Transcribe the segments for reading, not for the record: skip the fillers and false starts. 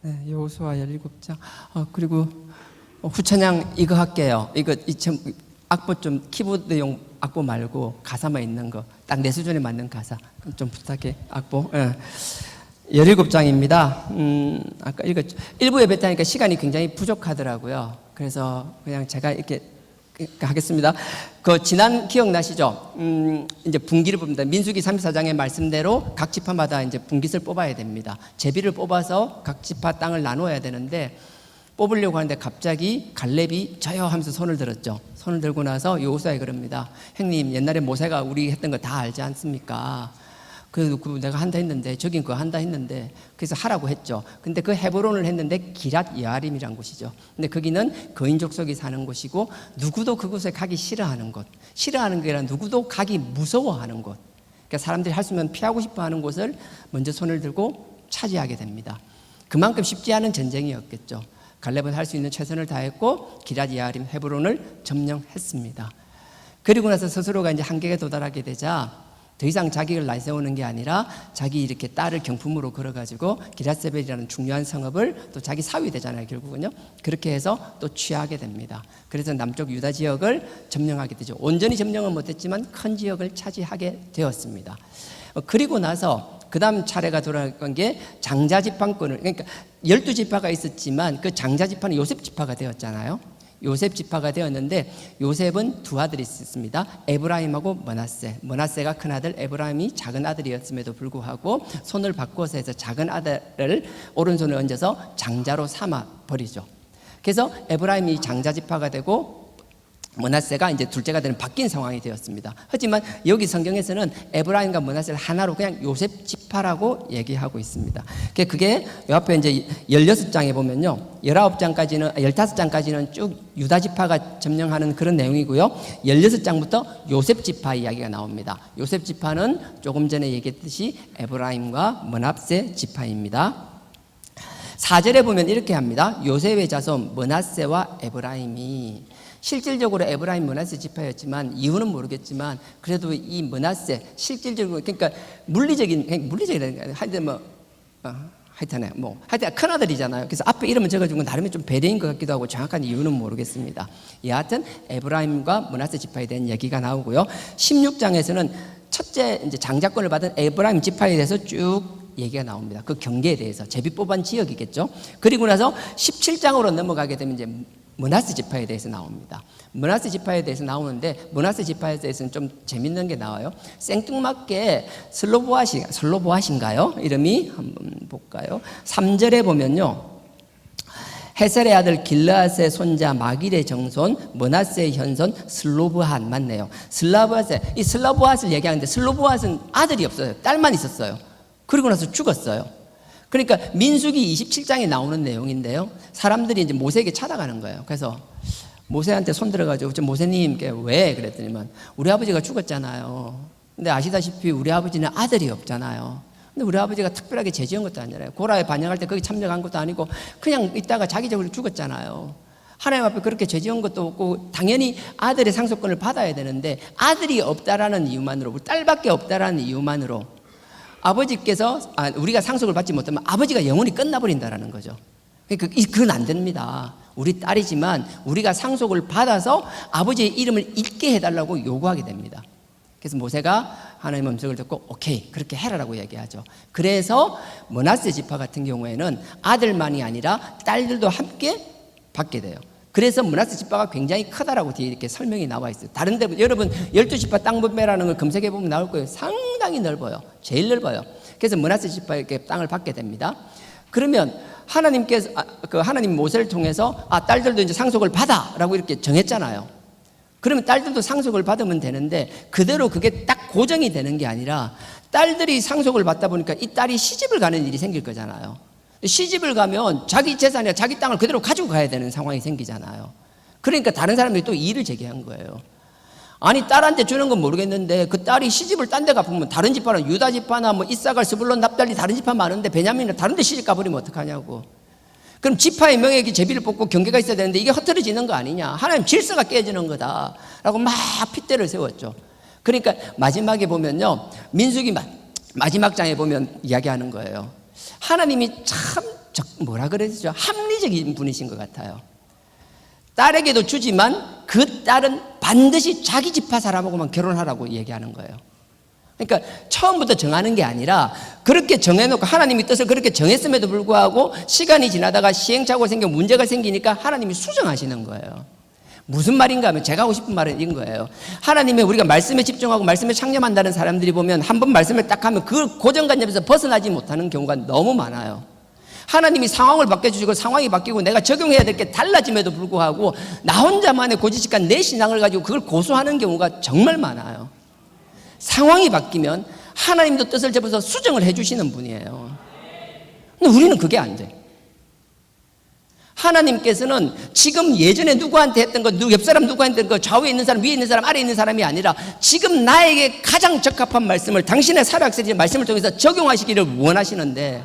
네, 여호수아 17장. 그리고 후찬양 이거 할게요. 이거 악보 좀 키보드용 악보 말고 가사만 있는 거, 딱 내 수준에 맞는 가사 좀 부탁해. 악보. 17장입니다. 아까 읽었죠. 일부 예배 때 하니까 시간이 굉장히 부족하더라고요. 그래서 그냥 제가 이렇게 하겠습니다. 그 지난 기억나시죠? 이제 분기를 뽑는다. 민수기 34장의 말씀대로 각 지파마다 이제 분깃을 뽑아야 됩니다. 제비를 뽑아서 각 지파 땅을 나눠야 되는데 뽑으려고 하는데 갑자기 갈렙이 저요 하면서 손을 들었죠. 손을 들고 나서 여호수아에 그럽니다. 형님, 옛날에 모세가 우리 했던 거 다 알지 않습니까? 그래도 내가 한다 했는데, 저긴 그거 한다 했는데, 그래서 하라고 했죠. 근데 그 헤브론을 했는데 기랏 여아림이란 곳이죠. 근데 거기는 거인 족속이 사는 곳이고 누구도 그곳에 가기 싫어하는 곳. 싫어하는 게 아니라 누구도 가기 무서워하는 곳. 그러니까 사람들이 할 수 있으면 피하고 싶어 하는 곳을 먼저 손을 들고 차지하게 됩니다. 그만큼 쉽지 않은 전쟁이었겠죠. 갈렙은 할 수 있는 최선을 다했고 기랏 여아림 헤브론을 점령했습니다. 그리고 나서 스스로가 이제 한계에 도달하게 되자 더 이상 자기를 내세우는 게 아니라 자기 이렇게 딸을 경품으로 걸어가지고 기랏세벨이라는 중요한 성읍을 또 자기 사위 되잖아요, 결국은요. 그렇게 해서 또 취하게 됩니다. 그래서 남쪽 유다 지역을 점령하게 되죠. 온전히 점령은 못했지만 큰 지역을 차지하게 되었습니다. 그리고 나서 그 다음 차례가 돌아간 게 장자지파권을, 그러니까 12지파가 있었지만 그 장자지파는 요셉지파가 되었잖아요. 요셉 지파가 되었는데 요셉은 두 아들이 있습니다. 에브라임하고 머낫세. 머낫세가 큰 아들, 에브라임이 작은 아들이었음에도 불구하고 손을 바꿔서 해서 작은 아들을 오른손에 얹어서 장자로 삼아 버리죠. 그래서 에브라임이 장자 지파가 되고 머낫세가 이제 둘째가 되는 바뀐 상황이 되었습니다. 하지만 여기 성경에서는 에브라임과 머낫세를 하나로 그냥 요셉 지파라고 얘기하고 있습니다. 그게 요 앞에 이제 16장에 보면요. 15장까지는 쭉 유다 지파가 점령하는 그런 내용이고요. 16장부터 요셉 지파 이야기가 나옵니다. 요셉 지파는 조금 전에 얘기했듯이 에브라임과 머낫세 지파입니다. 4절에 보면 이렇게 합니다. 요셉의 자손 머낫세와 에브라임이, 실질적으로 에브라임 머낫세 지파였지만 이유는 모르겠지만 그래도 이 머낫세 실질적으로, 그러니까 물리적이라는 하여튼 하여튼 큰 아들이잖아요. 그래서 앞에 이름을 적어준 건 나름의 좀 배려인 것 같기도 하고 정확한 이유는 모르겠습니다. 여하튼 에브라임과 머낫세 지파에 대한 얘기가 나오고요. 16장에서는 첫째 이제 장자권을 받은 에브라임 지파에 대해서 쭉 얘기가 나옵니다. 그 경계에 대해서 제비 뽑은 지역이겠죠. 그리고 나서 17장으로 넘어가게 되면 이제 머낫세 지파에 대해서 나옵니다. 머낫세 지파에 대해서 나오는데 머낫세 지파에 대해서는 좀 재밌는 게 나와요. 생뚱맞게 슬로보아신가요? 이름이 한번 볼까요? 3절에 보면요. 헤셀의 아들 길르앗의 손자 마길의 정손 머낫세의 현손 슬로브핫 맞네요. 이 슬로브핫을 얘기하는데 슬로브핫은 아들이 없어요. 딸만 있었어요. 그리고 나서 죽었어요. 그러니까 민수기 27장에 나오는 내용인데요. 사람들이 이제 모세에게 찾아가는 거예요. 그래서 모세한테 손 들어가지고 모세님께 왜 그랬더니만 우리 아버지가 죽었잖아요. 근데 아시다시피 우리 아버지는 아들이 없잖아요. 근데 우리 아버지가 특별하게 죄 지은 것도 아니잖아요. 고라에 반역할 때 거기 참여한 것도 아니고 그냥 있다가 자기적으로 죽었잖아요. 하나님 앞에 그렇게 죄 지은 것도 없고 당연히 아들의 상속권을 받아야 되는데 아들이 없다라는 이유만으로, 딸밖에 없다라는 이유만으로 아버지께서 우리가 상속을 받지 못하면 아버지가 영원히 끝나버린다라는 거죠. 그건 안 됩니다. 우리 딸이지만 우리가 상속을 받아서 아버지의 이름을 읽게 해달라고 요구하게 됩니다. 그래서 모세가 하나님의 음성을 듣고 오케이 그렇게 해라라고 얘기하죠. 그래서 머낫세 지파 같은 경우에는 아들만이 아니라 딸들도 함께 받게 돼요. 그래서 머낫세 지파가 굉장히 크다라고 뒤에 이렇게 설명이 나와 있어요. 다른 데 여러분 12지파 땅 분배라는 걸 검색해 보면 나올 거예요. 상당히 넓어요. 제일 넓어요. 그래서 머낫세 지파에게 땅을 받게 됩니다. 그러면 하나님께서 하나님 모세를 통해서 딸들도 이제 상속을 받아라고 이렇게 정했잖아요. 그러면 딸들도 상속을 받으면 되는데 그대로 그게 딱 고정이 되는 게 아니라 딸들이 상속을 받다 보니까 이 딸이 시집을 가는 일이 생길 거잖아요. 시집을 가면 자기 재산이나 자기 땅을 그대로 가지고 가야 되는 상황이 생기잖아요. 그러니까 다른 사람들이 또 이의를 제기한 거예요. 아니 딸한테 주는 건 모르겠는데 그 딸이 시집을 딴 데 가보면 다른 지파는 유다 지파나 뭐 이사갈, 스불론, 납달리 다른 지파 많은데 베냐민은 다른 데 시집 가버리면 어떡하냐고. 그럼 지파의 명예에 제비를 뽑고 경계가 있어야 되는데 이게 흐트러지는 거 아니냐. 하나님 질서가 깨지는 거다 라고 막 핏대를 세웠죠. 그러니까 마지막에 보면요. 민수기 마지막 장에 보면 이야기하는 거예요. 하나님이 참 뭐라 그러죠? 합리적인 분이신 것 같아요. 딸에게도 주지만 그 딸은 반드시 자기 지파 사람하고만 결혼하라고 얘기하는 거예요. 그러니까 처음부터 정하는 게 아니라 그렇게 정해놓고 하나님이 뜻을 그렇게 정했음에도 불구하고 시간이 지나다가 시행착오가 생겨 문제가 생기니까 하나님이 수정하시는 거예요. 무슨 말인가 하면 제가 하고 싶은 말은 이런 거예요. 하나님의 우리가 말씀에 집중하고 말씀에 창념한다는 사람들이 보면 한 번 말씀을 딱 하면 그 고정관념에서 벗어나지 못하는 경우가 너무 많아요. 하나님이 상황을 바꿔주시고 상황이 바뀌고 내가 적용해야 될 게 달라짐에도 불구하고 나 혼자만의 고지식한 내 신앙을 가지고 그걸 고수하는 경우가 정말 많아요. 상황이 바뀌면 하나님도 뜻을 접어서 수정을 해주시는 분이에요. 근데 우리는 그게 안 돼. 하나님께서는 지금 예전에 누구한테 했던 거, 옆 사람 누구한테 했던 거, 좌우에 있는 사람, 위에 있는 사람, 아래에 있는 사람이 아니라 지금 나에게 가장 적합한 말씀을 당신의 사역의 말씀을 통해서 적용하시기를 원하시는데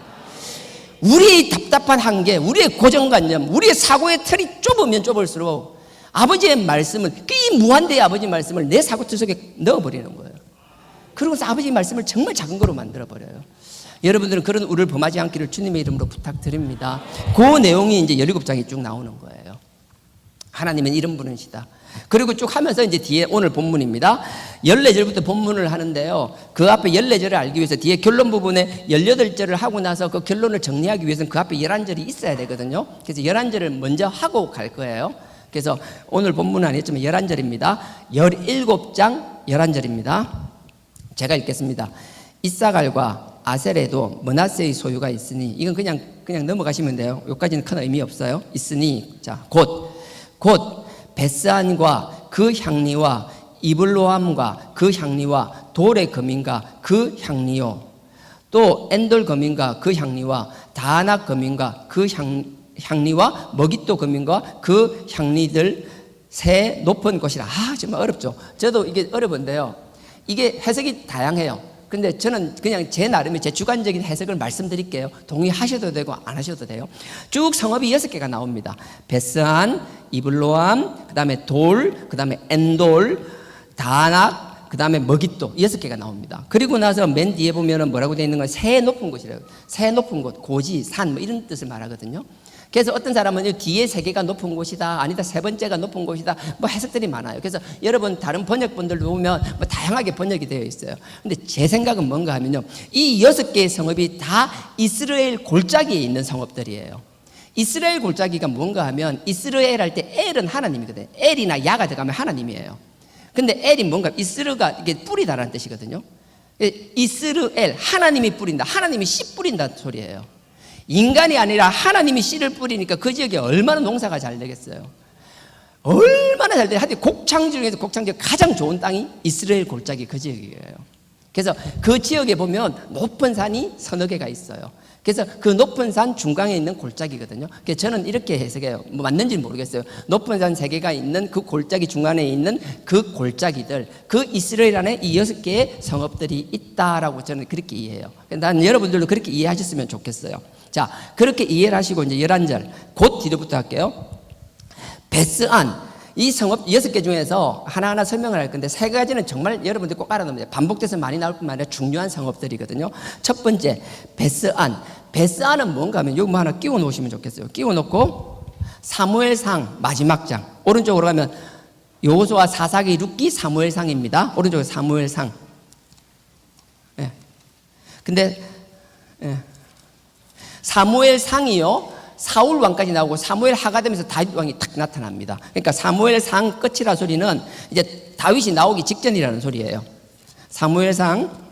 우리의 답답한 한계, 우리의 고정관념, 우리의 사고의 틀이 좁으면 좁을수록 아버지의 말씀을, 이 무한대의 아버지의 말씀을 내 사고틀 속에 넣어버리는 거예요. 그러고서 아버지의 말씀을 정말 작은 거로 만들어버려요. 여러분들은 그런 우를 범하지 않기를 주님의 이름으로 부탁드립니다. 그 내용이 이제 17장이 쭉 나오는 거예요. 하나님은 이런 분이시다. 그리고 쭉 하면서 이제 뒤에 오늘 본문입니다. 14절부터 본문을 하는데요. 그 앞에 14절을 알기 위해서 뒤에 결론 부분에 18절을 하고 나서 그 결론을 정리하기 위해서는 그 앞에 11절이 있어야 되거든요. 그래서 11절을 먼저 하고 갈 거예요. 그래서 오늘 본문은 아니었지만 11절입니다. 17장 11절입니다. 제가 읽겠습니다. 이사갈과 아셀에도 므낫세의 소유가 있으니, 이건 그냥 넘어가시면 돼요. 여기까지는 큰 의미 없어요. 있으니, 자, 곧 베스안과 그 향리와 이블로함과 그 향리와 돌의 거민과 그 향리요, 또 엔돌 거민과 그 향리와 다낙 거민과 그 향리와 머깃도 거민과 그 향리들 새 높은 곳이라. 정말 어렵죠. 저도 이게 어려운데요. 이게 해석이 다양해요. 근데 저는 그냥 제 나름의 제 주관적인 해석을 말씀드릴게요. 동의하셔도 되고 안 하셔도 돼요. 쭉 성읍이 6개가 나옵니다. 베스안, 이블로암, 그 다음에 돌, 그 다음에 엔돌, 다낙, 그 다음에 머깃도 6개가 나옵니다. 그리고 나서 맨 뒤에 보면은 뭐라고 되어 있는 건 새 높은 곳이래요. 새 높은 곳, 고지, 산, 뭐 이런 뜻을 말하거든요. 그래서 어떤 사람은 뒤에 3개가 높은 곳이다, 아니다 3번째가 높은 곳이다, 뭐 해석들이 많아요. 그래서 여러분 다른 번역본들도 보면 뭐 다양하게 번역이 되어 있어요. 근데 제 생각은 뭔가 하면요, 이 6개의 성읍이 다 이스라엘 골짜기에 있는 성읍들이에요. 이스라엘 골짜기가 뭔가 하면 이스라엘 할 때 엘은 하나님이거든요. 엘이나 야가 들어가면 하나님이에요. 근데 엘이 뭔가, 이스르가 이게 뿌리다라는 뜻이거든요. 이스르엘, 하나님이 뿌린다, 하나님이 씨 뿌린다는 소리예요. 인간이 아니라 하나님이 씨를 뿌리니까 그 지역에 얼마나 농사가 잘 되겠어요. 얼마나 잘 돼요. 하여튼 곡창 중에서 곡창 지역 가장 좋은 땅이 이스라엘 골짜기 그 지역이에요. 그래서 그 지역에 보면 높은 산이 서너 개가 있어요. 그래서 그 높은 산 중간에 있는 골짜기거든요. 그래서 저는 이렇게 해석해요. 뭐 맞는지는 모르겠어요. 높은 산 3개가 있는 그 골짜기 중간에 있는 그 골짜기들, 그 이스라엘 안에 이 6개의 성읍들이 있다라고 저는 그렇게 이해해요. 난 여러분들도 그렇게 이해하셨으면 좋겠어요. 자, 그렇게 이해를 하시고 이제 11절 곧 뒤로부터 할게요. 베스안, 이 성읍 6개 중에서 하나하나 설명을 할 건데 3가지는 정말 여러분들 꼭 알아놓으면 돼요. 반복돼서 많이 나올 뿐만 아니라 중요한 성읍들이거든요. 첫 번째 베스안. 베스안은 뭔가 하면 여기 뭐 하나 끼워 놓으시면 좋겠어요. 끼워 놓고 사무엘상 마지막 장, 오른쪽으로 가면 여호수아, 사사기, 룻기, 사무엘상입니다. 오른쪽에 사무엘상. 예. 근데 사무엘상이요, 사울 왕까지 나오고 사무엘 하가 되면서 다윗 왕이 탁 나타납니다. 그러니까 사무엘상 끝이라 소리는 이제 다윗이 나오기 직전이라는 소리예요. 사무엘상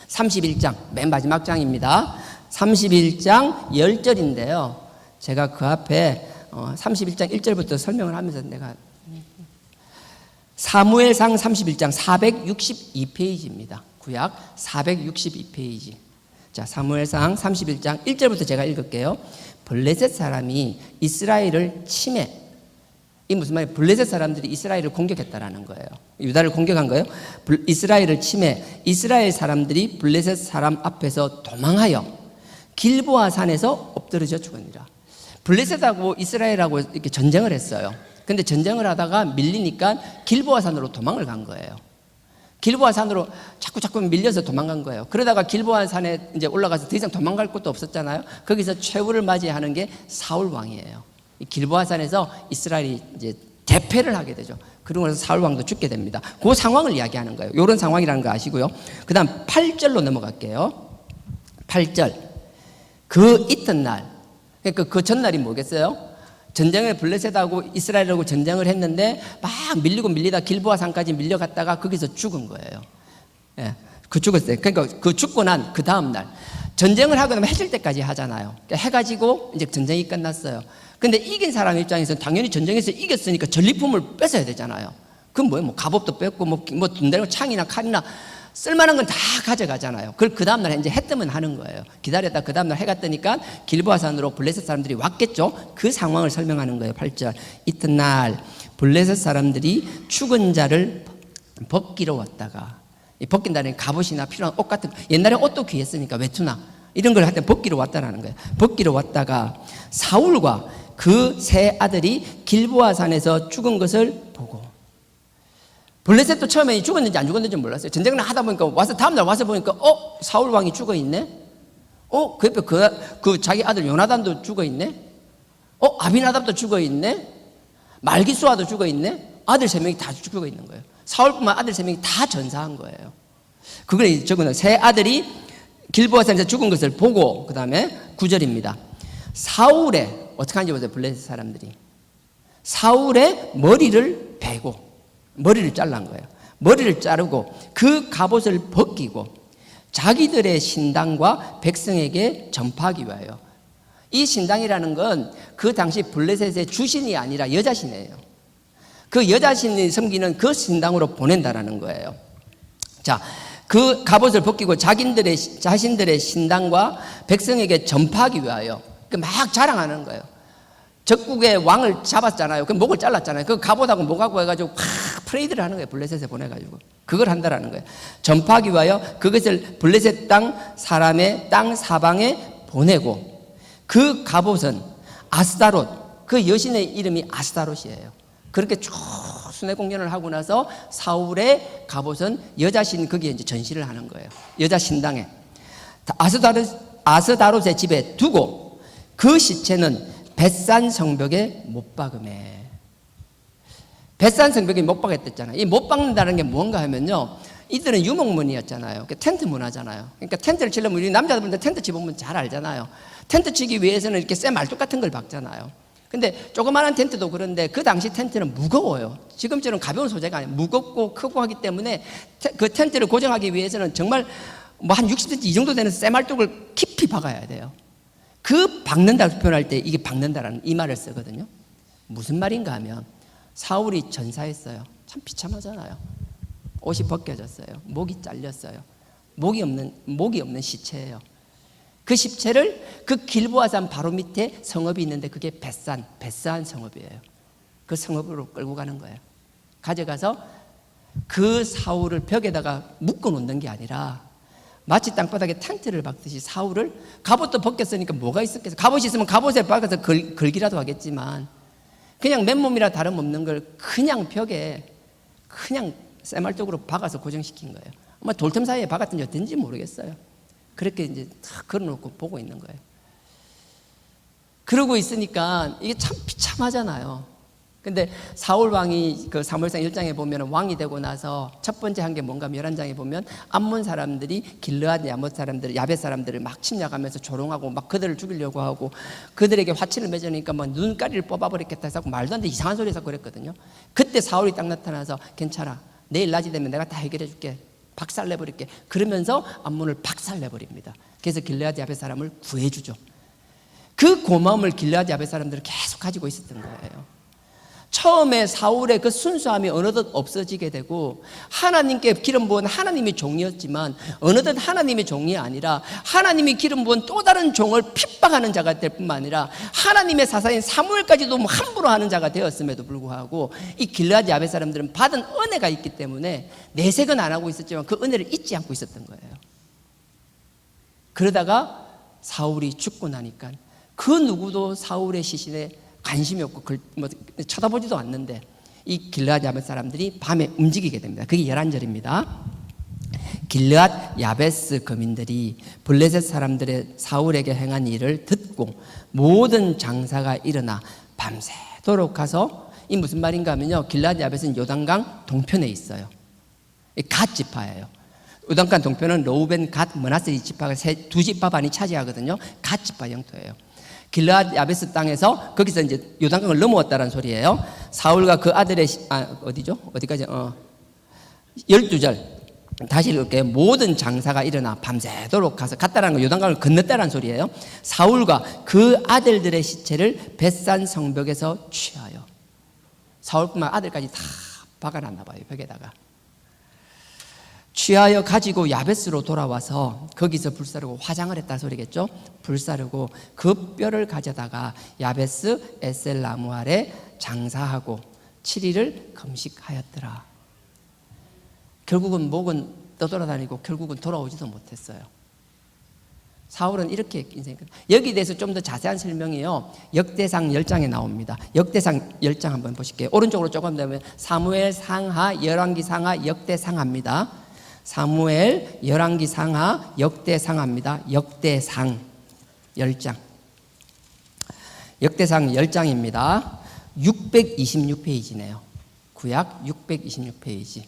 31장 맨 마지막 장입니다. 31장 10절인데요. 제가 그 앞에 31장 1절부터 설명을 하면서 내가 사무엘상 31장 462페이지입니다. 구약 462페이지. 자, 사무엘상 31장 1절부터 제가 읽을게요. 블레셋 사람이 이스라엘을 침해. 이 무슨 말이에요? 블레셋 사람들이 이스라엘을 공격했다라는 거예요. 유다를 공격한 거예요. 이스라엘을 침해. 이스라엘 사람들이 블레셋 사람 앞에서 도망하여 길보아 산에서 엎드러져 죽으니라. 블레셋하고 이스라엘하고 이렇게 전쟁을 했어요. 근데 전쟁을 하다가 밀리니까 길보아 산으로 도망을 간 거예요. 길보아 산으로 자꾸 밀려서 도망간 거예요. 그러다가 길보아 산에 이제 올라가서 더 이상 도망갈 곳도 없었잖아요. 거기서 최후를 맞이하는 게 사울 왕이에요. 이 길보아 산에서 이스라엘이 이제 대패를 하게 되죠. 그러고 나서 사울 왕도 죽게 됩니다. 그 상황을 이야기하는 거예요. 이런 상황이라는 거 아시고요. 그다음 8절로 넘어갈게요. 8절. 그 이튿날, 그러니까 그 전날이 뭐겠어요? 전쟁을 블레셋하고 이스라엘하고 전쟁을 했는데 막 밀리다 길보아 산까지 밀려갔다가 거기서 죽은 거예요. 예, 그 죽었어요. 그러니까 그 죽고 난 그 다음 날 전쟁을 하고 나면 해질 때까지 하잖아요. 그러니까 해가지고 이제 전쟁이 끝났어요. 근데 이긴 사람 입장에서는 당연히 전쟁에서 이겼으니까 전리품을 뺏어야 되잖아요. 그건 뭐예요? 뭐 갑옷도 뺏고 뭐 돈대로 창이나 칼이나 쓸만한 건 다 가져가잖아요. 그걸 그 다음날 이제 해 뜨면 하는 거예요. 기다렸다 그 다음날 해가 뜨니까 길보아 산으로 블레셋 사람들이 왔겠죠. 그 상황을 설명하는 거예요. 8절. 이튿날 블레셋 사람들이 죽은 자를 벗기러 왔다가, 이 벗긴다는 갑옷이나 필요한 옷 같은 거, 옛날에 옷도 귀했으니까 외투나 이런 걸 할 때 벗기러 왔다라는 거예요. 벗기러 왔다가 사울과 그 세 아들이 길보아 산에서 죽은 것을 보고, 블레셋도 처음에 죽었는지 안 죽었는지 몰랐어요. 전쟁을 하다 보니까 와서 다음날 와서 보니까 사울 왕이 죽어 있네. 그 옆에 그 자기 아들 요나단도 죽어 있네. 아비나답도 죽어 있네. 말기수아도 죽어 있네. 아들 3명이 다 죽어 있는 거예요. 사울뿐만 아들 3명이 다 전사한 거예요. 그걸 적어놓은 세 아들이 길보아 산에서 죽은 것을 보고, 그 다음에 9절입니다. 사울의 어떻게 하는지 보세요. 블레셋 사람들이 사울의 머리를 베고 머리를 잘란 거예요. 머리를 자르고 그 갑옷을 벗기고 자기들의 신당과 백성에게 전파하기 위하여. 이 신당이라는 건 그 당시 블레셋의 주신이 아니라 여자신이에요. 그 여자신이 섬기는 그 신당으로 보낸다라는 거예요. 자, 그 갑옷을 벗기고 자신들의 신당과 백성에게 전파하기 위하여 막 자랑하는 거예요. 적국의 왕을 잡았잖아요. 그 목을 잘랐잖아요. 그 갑옷하고 목하고 해가지고 팍 프레이드를 하는 거예요. 블레셋에 보내가지고 그걸 한다라는 거예요. 전파하기 위하여 그것을 블레셋 땅 사람의 땅 사방에 보내고, 그 갑옷은 아스다롯, 그 여신의 이름이 아스다롯이에요. 그렇게 쭉 순회 공연을 하고 나서 사울의 갑옷은 여자신 거기에 이제 전시를 하는 거예요. 여자 신당에 아스다롯의 집에 두고 그 시체는 벳산 성벽에 못 박음해. 벳산 성벽에 못 박았댔잖아요. 이 못 박는다는 게 뭔가 하면요, 이들은 유목문이었잖아요. 텐트 문화잖아요. 그러니까 텐트를 치려면 우리 남자분들 텐트 치보면 잘 알잖아요. 텐트 치기 위해서는 이렇게 쇠 말뚝 같은 걸 박잖아요. 근데 조그마한 텐트도 그런데 그 당시 텐트는 무거워요. 지금처럼 가벼운 소재가 아니에요. 무겁고 크고 하기 때문에 그 텐트를 고정하기 위해서는 정말 뭐 한 60cm 이 정도 되는 쇠 말뚝을 깊이 박아야 돼요. 그 박는다고 표현할 때 이게 박는다라는 이 말을 쓰거든요. 무슨 말인가 하면 사울이 전사했어요. 참 비참하잖아요. 옷이 벗겨졌어요. 목이 잘렸어요. 목이 없는 시체예요. 그 시체를 그 길보아산 바로 밑에 성읍이 있는데 그게 벳산 성읍이에요. 그 성읍으로 끌고 가는 거예요. 가져가서 그 사울을 벽에다가 묶어 놓는 게 아니라 마치 땅바닥에 텐트를 박듯이 사울을, 갑옷도 벗겼으니까 뭐가 있었겠어요? 갑옷이 있으면 갑옷에 박아서 걸기라도 하겠지만 그냥 맨몸이라 다름없는 걸 그냥 벽에 그냥 쇠말뚝으로 박아서 고정시킨 거예요. 아마 돌틈 사이에 박았든지 어떤지 모르겠어요. 그렇게 이제 탁 걸어놓고 보고 있는 거예요. 그러고 있으니까 이게 참 비참하잖아요. 근데 사울 왕이 그 사무엘상 1장에 보면 왕이 되고 나서 첫 번째 한 게 뭔가 11장에 보면 암몬 사람들이 길르앗 야못 사람들, 야벳 사람들을 막 침략하면서 조롱하고 막 그들을 죽이려고 하고 그들에게 화치를 맺으니까 뭐 눈가리를 뽑아버리겠다 해서 말도 안 되는 이상한 소리 해서 그랬거든요. 그때 사울이 딱 나타나서 괜찮아, 내일 낮이 되면 내가 다 해결해 줄게, 박살내버릴게, 그러면서 암몬을 박살내버립니다. 그래서 길르앗 야벳 사람을 구해주죠. 그 고마움을 길르앗 야벳 사람들은 계속 가지고 있었던 거예요. 처음에 사울의 그 순수함이 어느덧 없어지게 되고 하나님께 기름 부은 하나님의 종이었지만 어느덧 하나님의 종이 아니라 하나님이 기름 부은 또 다른 종을 핍박하는 자가 될 뿐만 아니라 하나님의 사사인 사무엘까지도 함부로 하는 자가 되었음에도 불구하고 이 길르앗 야벳 사람들은 받은 은혜가 있기 때문에 내색은 안 하고 있었지만 그 은혜를 잊지 않고 있었던 거예요. 그러다가 사울이 죽고 나니까 그 누구도 사울의 시신에 관심이 없고 쳐다보지도 않는데 이 길르앗 야벳 사람들이 밤에 움직이게 됩니다. 그게 11절입니다. 길르앗 야베스 거민들이 블레셋 사람들의 사울에게 행한 일을 듣고 모든 장사가 일어나 밤새도록 가서, 이 무슨 말인가 하면요, 길르앗 야베스는 요단강 동편에 있어요. 갓 지파예요. 요단강 동편은 로우벤, 갓, 므낫세 지파가 두 지파 반이 차지하거든요. 갓 지파 영토예요. 길르앗 야베스 땅에서 거기서 이제 요단강을 넘어왔다는 소리예요. 사울과 그 아들의 어디죠? 어디까지? 12절. 다시 이렇게 모든 장사가 일어나 밤새도록 가서 갔다라는 거, 요단강을 건넜다라는 소리예요. 사울과 그 아들들의 시체를 벳산 성벽에서 취하여, 사울뿐만 아들까지 다 박아놨나 봐요. 벽에다가 취하여 가지고 야베스로 돌아와서 거기서 불사르고, 화장을 했다 소리겠죠. 불사르고 그 뼈를 가져다가 야베스 에셀 나무 아래 장사하고 7일을 금식하였더라. 결국은 목은 떠돌아다니고 결국은 돌아오지도 못했어요. 사울은 이렇게 인생이 끝. 여기에 대해서 좀 더 자세한 설명이요, 역대상 10장에 나옵니다. 역대상 10장 한번 보실게요. 오른쪽으로 조금 되면 사무엘 상하, 열왕기 상하, 역대상하입니다. 사무엘, 열왕기 상하, 역대상하입니다. 역대상 10장. 역대상 10장입니다. 626페이지네요. 구약 626페이지.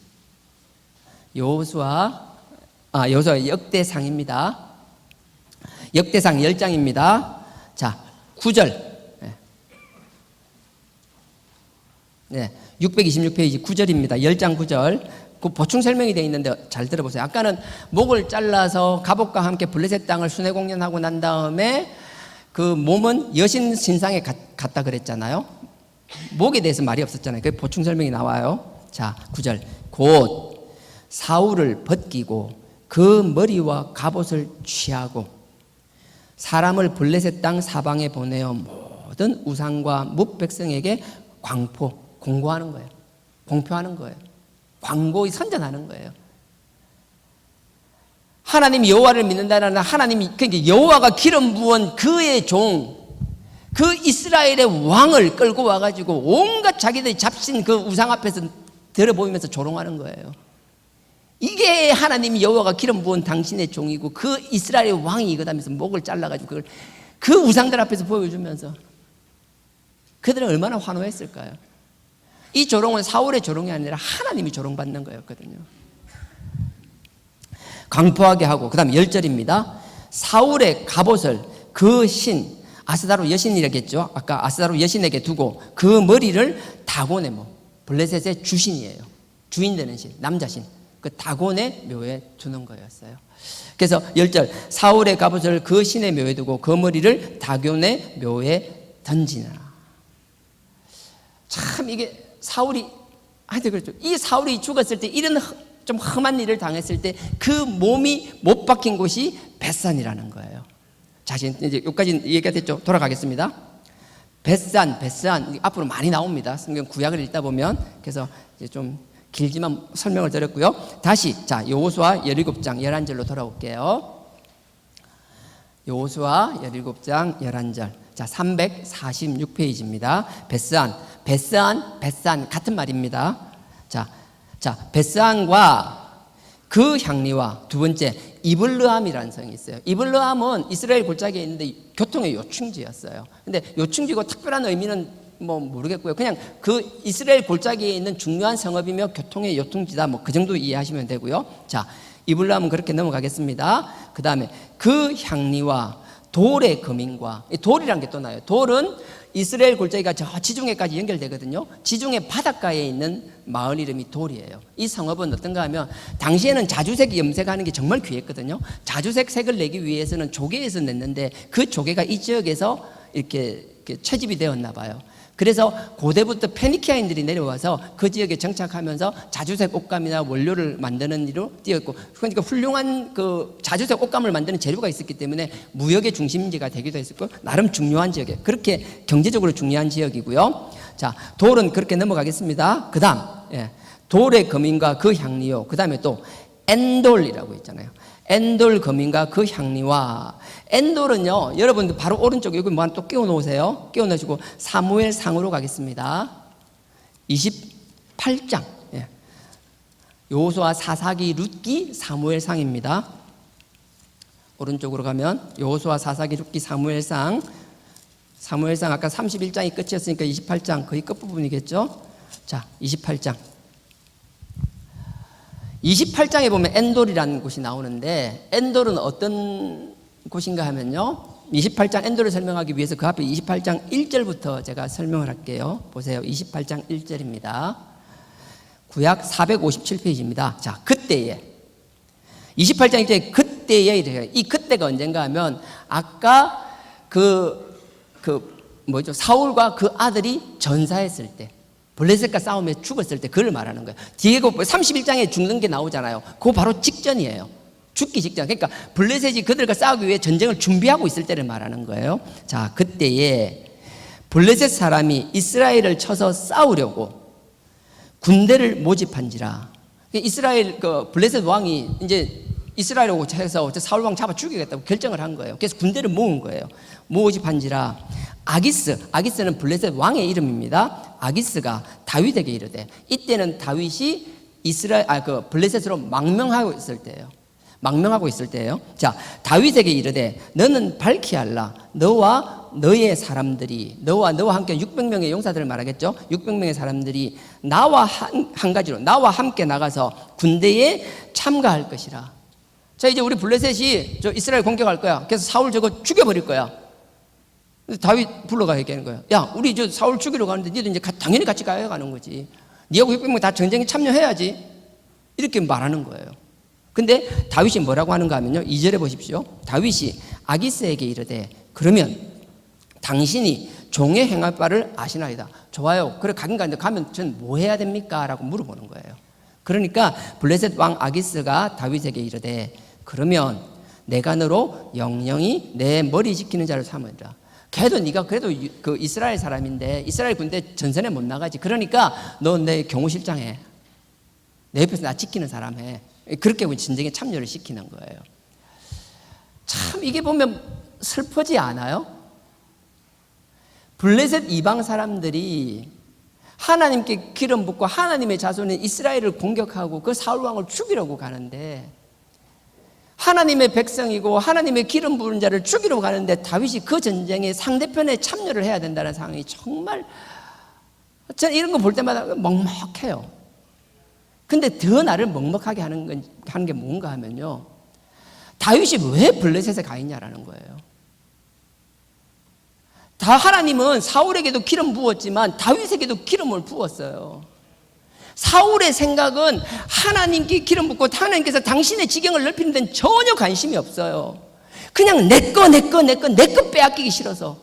여호수아 역대상입니다. 역대상 10장입니다. 자, 9절. 네, 626페이지 9절입니다. 10장 9절. 그 보충 설명이 되어 있는데 잘 들어보세요. 아까는 목을 잘라서 갑옷과 함께 블레셋 땅을 순회공연하고 난 다음에 그 몸은 여신 신상에 갔다 그랬잖아요. 목에 대해서 말이 없었잖아요. 그 보충 설명이 나와요. 자, 9절. 곧 사울을 벗기고 그 머리와 갑옷을 취하고 사람을 블레셋 땅 사방에 보내어 모든 우상과 뭇백성에게 공고하는 거예요. 공표하는 거예요. 광고히 선전하는 거예요. 하나님 여호와를 믿는다는, 하나님이, 그러니까 여호와가 기름 부은 그의 종, 그 이스라엘의 왕을 끌고 와가지고 온갖 자기들이 잡신 그 우상 앞에서 들어보이면서 조롱하는 거예요. 이게 하나님 여호와가 기름 부은 당신의 종이고 그 이스라엘의 왕이 이거다면서 목을 잘라가지고 그걸 그 우상들 앞에서 보여주면서 그들은 얼마나 환호했을까요? 이 조롱은 사울의 조롱이 아니라 하나님이 조롱받는 거였거든요. 강포하게 하고, 그 다음 10절입니다. 사울의 갑옷을 그 신, 아스다로 여신이라겠죠. 아까 아스다로 여신에게 두고 그 머리를 다곤의 블레셋의 주신이에요. 주인 되는 신, 남자신. 그 다곤의 묘에 두는 거였어요. 그래서 10절, 사울의 갑옷을 그 신의 묘에 두고 그 머리를 다곤의 묘에 던지나. 참 이게 사울이, 하여튼 그렇죠. 이 사울이 죽었을 때, 이런 좀 험한 일을 당했을 때 그 몸이 못 박힌 곳이 벳산이라는 거예요. 자, 이제 여기까지 얘기가 됐죠. 돌아가겠습니다. 벳산 앞으로 많이 나옵니다. 성경 구약을 읽다 보면. 그래서 이제 좀 길지만 설명을 드렸고요. 다시 자, 여호수아 17장 11절로 돌아올게요. 여호수아 17장 11절. 자, 346페이지입니다. 벳산 같은 말입니다. 자, 벳산과 그 향리와 두 번째 이블르함이라는 성이 있어요. 이블르함은 이스라엘 골짜기에 있는데 교통의 요충지였어요. 근데 요충지고 특별한 의미는 모르겠고요. 그냥 그 이스라엘 골짜기에 있는 중요한 성읍이며 교통의 요충지다. 그 정도 이해하시면 되고요. 자, 이블르함은 그렇게 넘어가겠습니다. 그 다음에 그 향리와 돌의 거민과, 돌이란 게 또 나요. 돌은 이스라엘 골짜기가 저 지중해까지 연결되거든요. 지중해 바닷가에 있는 마을 이름이 돌이에요. 이 성읍은 어떤가 하면 당시에는 자주색 염색하는 게 정말 귀했거든요. 자주색 색을 내기 위해서는 조개에서 냈는데 그 조개가 이 지역에서 이렇게 채집이 되었나 봐요. 그래서 고대부터 페니키아인들이 내려와서 그 지역에 정착하면서 자주색 옷감이나 원료를 만드는 일로 뛰었고, 그러니까 훌륭한 그 자주색 옷감을 만드는 재료가 있었기 때문에 무역의 중심지가 되기도 했었고, 나름 중요한 지역이에요. 그렇게 경제적으로 중요한 지역이고요. 자, 돌은 그렇게 넘어가겠습니다. 그 다음, 돌의 거민과 그 향리요. 그 다음에 또 엔돌이라고 있잖아요. 엔돌 거민과 그 향리와, 엔돌은요, 여러분들 바로 오른쪽에 여기 뭐 하나 또 끼워 놓으세요. 끼워 놓으시고 사무엘 상으로 가겠습니다. 28장. 여호수아, 사사기, 룻기, 사무엘상입니다. 오른쪽으로 가면 여호수아, 사사기, 룻기, 사무엘상 아까 31장이 끝이었으니까 28장 거의 끝부분이겠죠. 자, 28장에 보면 엔돌이라는 곳이 나오는데, 엔돌은 어떤 곳인가 하면요, 28장 엔돌을 설명하기 위해서 그 앞에 28장 1절부터 제가 설명을 할게요. 보세요. 28장 1절입니다. 구약 457페이지입니다. 자, 그때에 28장 1절에 그때에 이래요. 이 그때가 언젠가 하면 아까 사울과 그 아들이 전사했을 때, 블레셋과 싸움에 죽었을 때 그걸 말하는 거예요. 뒤에 31장에 죽는 게 나오잖아요. 그거 바로 직전이에요. 죽기 직전. 그러니까 블레셋이 그들과 싸우기 위해 전쟁을 준비하고 있을 때를 말하는 거예요. 자, 그때에 블레셋 사람이 이스라엘을 쳐서 싸우려고 군대를 모집한지라. 이스라엘 블레셋 왕이 이제 이스라엘하고 해서 사울 왕 잡아 죽이겠다고 결정을 한 거예요. 그래서 군대를 모은 거예요. 모집한지라 아기스는 블레셋 왕의 이름입니다. 아기스가 다윗에게 이르되, 이때는 다윗이 블레셋으로 망명하고 있을 때예요. 자, 다윗에게 이르되 너는 밝히 알라. 너와 너의 사람들이, 너와 함께 600명의 용사들을 말하겠죠. 600명의 사람들이 나와 나와 함께 나가서 군대에 참가할 것이라. 자, 이제 우리 블레셋이 이스라엘 공격할 거야. 그래서 사울 저거 죽여버릴 거야. 다윗 불러가 얘기하는 거야. 야, 우리 사울 죽이러 가는데 니도 이제 당연히 같이 가야 가는 거지. 니하고 600명 다 전쟁에 참여해야지. 이렇게 말하는 거예요. 근데 다윗이 뭐라고 하는가 하면요, 2절에 보십시오. 다윗이 아기스에게 이르되, 그러면 당신이 종의 행할 바를 아시나이다. 좋아요. 그래, 가면 전 뭐 해야 됩니까? 라고 물어보는 거예요. 그러니까 블레셋 왕 아기스가 다윗에게 이르되, 그러면 내가 너로 영영이 내 머리 지키는 자를 삼으리라. 걔도 네가 그래도 그 이스라엘 사람인데 이스라엘 군대 전선에 못 나가지. 그러니까 너 내 경호실장 해. 내 옆에서 나 지키는 사람 해. 그렇게 전쟁에 참여를 시키는 거예요. 참 이게 보면 슬프지 않아요? 블레셋 이방 사람들이 하나님께 기름 붓고 하나님의 자손인 이스라엘을 공격하고 그 사울 왕을 죽이려고 가는데, 하나님의 백성이고 하나님의 기름 부은 자를 죽이러 가는데 다윗이 그 전쟁에 상대편에 참여를 해야 된다는 상황이 정말, 저는 이런 거 볼 때마다 먹먹해요. 근데 더 나를 먹먹하게 하는 게 뭔가 하면요, 다윗이 왜 블레셋에 가 있냐라는 거예요. 하나님은 사울에게도 기름 부었지만 다윗에게도 기름을 부었어요. 사울의 생각은 하나님께 기름 붓고 하나님께서 당신의 지경을 넓히는 데는 전혀 관심이 없어요. 그냥 내 거 빼앗기기 싫어서,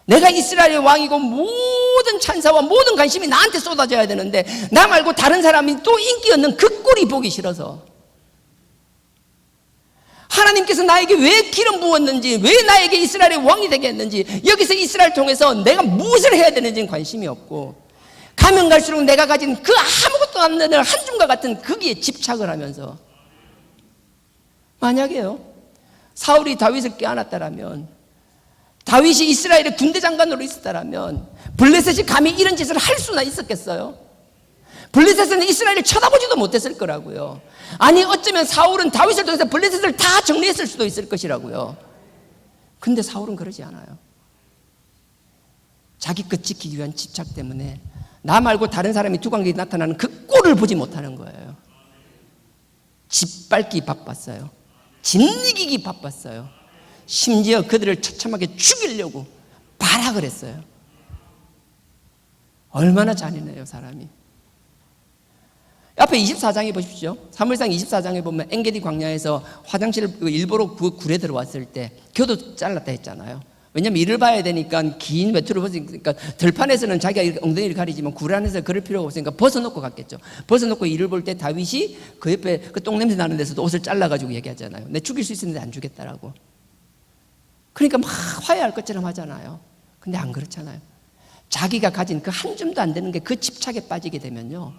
내가 이스라엘의 왕이고 모든 찬사와 모든 관심이 나한테 쏟아져야 되는데 나 말고 다른 사람이 또 인기 없는 그 꼴이 보기 싫어서, 하나님께서 나에게 왜 기름 부었는지, 왜 나에게 이스라엘의 왕이 되게 했는지, 여기서 이스라엘 통해서 내가 무엇을 해야 되는지는 관심이 없고, 가면 갈수록 내가 가진 그 아무것도 없는 한줌과 같은 거기에 집착을 하면서, 만약에요, 사울이 다윗을 껴안았다라면, 다윗이 이스라엘의 군대 장관으로 있었다라면 블레셋이 감히 이런 짓을 할 수나 있었겠어요? 블레셋은 이스라엘을 쳐다보지도 못했을 거라고요. 아니, 어쩌면 사울은 다윗을 통해서 블레셋을 다 정리했을 수도 있을 것이라고요. 근데 사울은 그러지 않아요. 자기 것 지키기 위한 집착 때문에 나 말고 다른 사람이 두각이 나타나는 그 꼴을 보지 못하는 거예요. 짓밟기 바빴어요. 짓이기기 바빴어요. 심지어 그들을 처참하게 죽이려고 발악을 했어요. 얼마나 잔인해요, 사람이. 앞에 24장에 보십시오. 사무엘상 24장에 보면 엔게디 광야에서 화장실을 일부러 그 굴에 들어왔을 때 겨도 잘랐다 했잖아요. 왜냐하면 이를 봐야 되니까 긴 외투를 벗으니까 들판에서는 자기가 엉덩이를 가리지만 굴 안에서 그럴 필요가 없으니까 벗어놓고 갔겠죠. 벗어놓고 이를 볼 때 다윗이 그 옆에 그 똥냄새 나는 데서도 옷을 잘라가지고 얘기하잖아요. 내 죽일 수 있었는데 안 죽겠다라고. 그러니까 막 화해할 것처럼 하잖아요. 근데 안 그렇잖아요. 자기가 가진 그 한 줌도 안 되는 게 그 집착에 빠지게 되면요,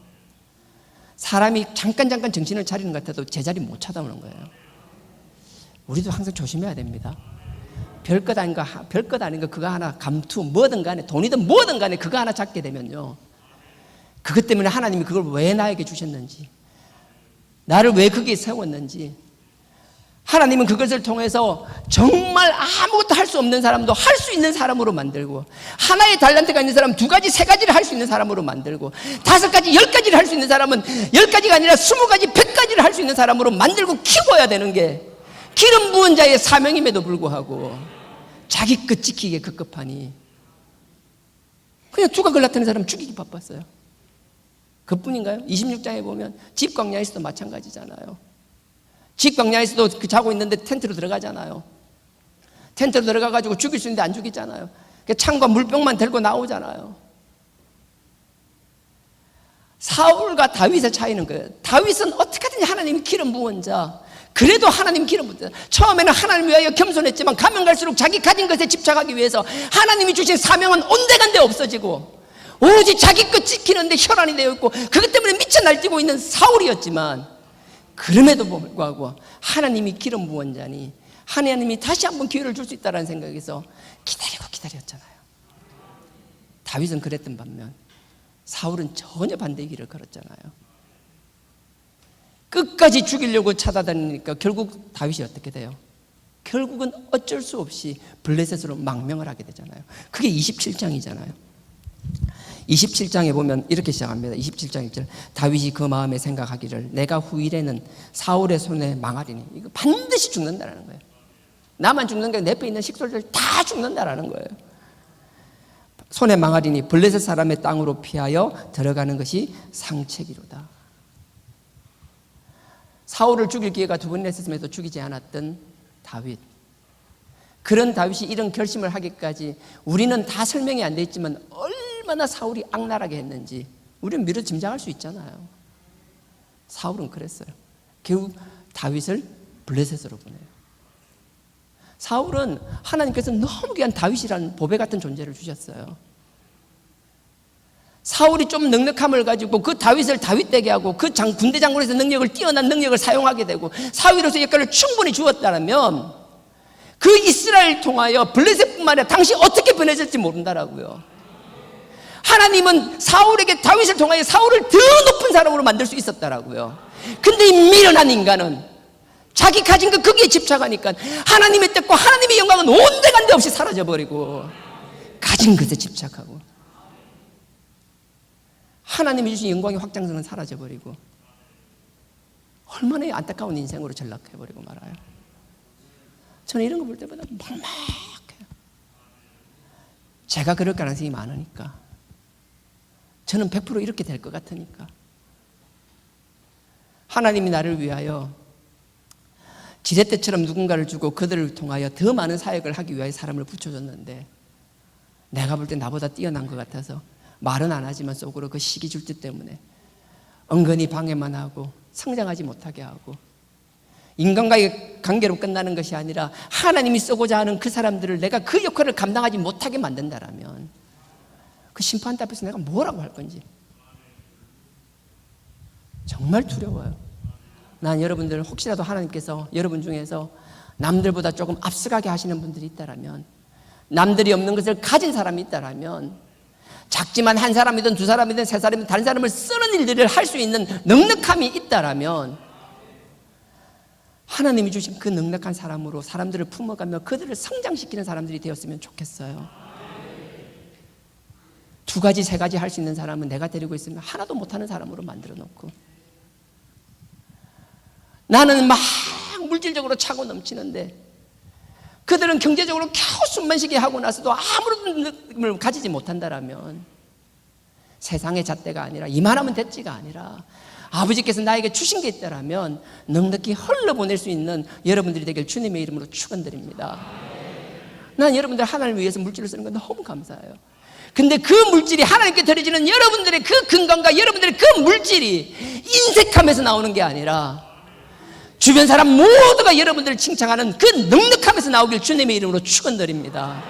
사람이 잠깐 정신을 차리는 것 같아도 제자리 못 찾아오는 거예요. 우리도 항상 조심해야 됩니다. 별것 아닌 거 그거 하나 감투 뭐든 간에, 돈이든 뭐든 간에 그거 하나 잡게 되면요, 그것 때문에 하나님이 그걸 왜 나에게 주셨는지, 나를 왜 거기에 세웠는지. 하나님은 그것을 통해서 정말 아무것도 할 수 없는 사람도 할 수 있는 사람으로 만들고, 하나의 달란트가 있는 사람 2가지, 3가지를 할 수 있는 사람으로 만들고, 5가지, 10가지를 할 수 있는 사람은 10가지가 아니라 20가지, 100가지를 할 수 있는 사람으로 만들고 키워야 되는 게 기름 부은 자의 사명임에도 불구하고 자기 것 지키기에 급급하니 그냥 두각을 나타내는 사람 죽이기 바빴어요. 그뿐인가요? 26장에 보면 집 광야에서도 마찬가지잖아요. 집 광야에서도 그 자고 있는데 텐트로 들어가잖아요. 텐트로 들어가가지고 죽일 수 있는데 안 죽이잖아요. 창과 물병만 들고 나오잖아요. 사울과 다윗의 차이는 거예요. 다윗은 어떻게든지 하나님이 기름 부은 자, 그래도 하나님 기름 부은 자. 처음에는 하나님 위하여 겸손했지만 가면 갈수록 자기 가진 것에 집착하기 위해서 하나님이 주신 사명은 온데간데 없어지고 오직 자기 것 지키는데 혈안이 되어 있고 그것 때문에 미쳐 날뛰고 있는 사울이었지만, 그럼에도 불구하고 하나님이 기름 부은 자니 하나님이 다시 한번 기회를 줄 수 있다는 생각에서 기다렸잖아요. 다윗은 그랬던 반면 사울은 전혀 반대의 길을 걸었잖아요. 끝까지 죽이려고 찾아다니니까 결국 다윗이 어떻게 돼요? 결국은 어쩔 수 없이 블레셋으로 망명을 하게 되잖아요. 그게 27장이잖아요. 27장에 보면 이렇게 시작합니다. 27장 1절. 다윗이 그 마음에 생각하기를 내가 후일에는 사울의 손에 망하리니. 이거 반드시 죽는다라는 거예요. 나만 죽는 게 아니라 내 옆에 있는 식솔들 다 죽는다라는 거예요. 손에 망하리니 블레셋 사람의 땅으로 피하여 들어가는 것이 상책이로다. 사울을 죽일 기회가 2번이나 있었음에도 죽이지 않았던 다윗. 그런 다윗이 이런 결심을 하기까지 우리는 다 설명이 안 돼 있지만 얼마나 사울이 악랄하게 했는지 우리는 미처 짐작할 수 있잖아요. 사울은 그랬어요. 결국 다윗을 블레셋으로 보내요. 사울은 하나님께서 너무 귀한 다윗이라는 보배 같은 존재를 주셨어요. 사울이 좀 넉넉함을 가지고 그 다윗을 다윗되게 하고 그 군대 장군에서 뛰어난 능력을 사용하게 되고 사위로서 역할을 충분히 주었다면 그 이스라엘 통하여 블레셋뿐만 아니라 당시 어떻게 변해질지 모른다라고요. 하나님은 사울에게 다윗을 통하여 사울을 더 높은 사람으로 만들 수 있었다라고요. 근데 이 미련한 인간은 자기 가진 것 거기에 집착하니까 하나님의 뜻과 하나님의 영광은 온데간데 없이 사라져버리고 가진 것에 집착하고 하나님이 주신 영광의 확장성은 사라져버리고 얼마나 안타까운 인생으로 전락해버리고 말아요. 저는 이런 거 볼 때마다 막막해요. 제가 그럴 가능성이 많으니까, 저는 100% 이렇게 될 것 같으니까. 하나님이 나를 위하여 지렛대처럼 누군가를 주고 그들을 통하여 더 많은 사역을 하기 위하여 사람을 붙여줬는데 내가 볼 때 나보다 뛰어난 것 같아서 말은 안 하지만 속으로 그 시기 줄듯 때문에 은근히 방해만 하고 성장하지 못하게 하고 인간과의 관계로 끝나는 것이 아니라 하나님이 쓰고자 하는 그 사람들을 내가 그 역할을 감당하지 못하게 만든다라면 그 심판대 앞에서 내가 뭐라고 할 건지 정말 두려워요. 난 여러분들 혹시라도 하나님께서 여러분 중에서 남들보다 조금 앞서가게 하시는 분들이 있다라면, 남들이 없는 것을 가진 사람이 있다라면, 작지만 한 사람이든 2사람이든 3사람이든 다른 사람을 쓰는 일들을 할 수 있는 넉넉함이 있다라면 하나님이 주신 그 넉넉한 사람으로 사람들을 품어가며 그들을 성장시키는 사람들이 되었으면 좋겠어요. 2가지 3가지 할 수 있는 사람은 내가 데리고 있으면 하나도 못하는 사람으로 만들어 놓고, 나는 막 물질적으로 차고 넘치는데 그들은 경제적으로 겨우 숨만 쉬게 하고 나서도 아무런 느낌을 가지지 못한다라면 세상의 잣대가 아니라 이만하면 됐지가 아니라 아버지께서 나에게 주신 게 있다라면 넉넉히 흘러보낼 수 있는 여러분들이 되길 주님의 이름으로 축원드립니다. 난 여러분들 하나님을 위해서 물질을 쓰는 건 너무 감사해요. 근데 그 물질이 하나님께 드려지는 여러분들의 그 근간과 여러분들의 그 물질이 인색함에서 나오는 게 아니라 주변 사람 모두가 여러분들을 칭찬하는 그 넉넉함에서 나오길 주님의 이름으로 축원드립니다.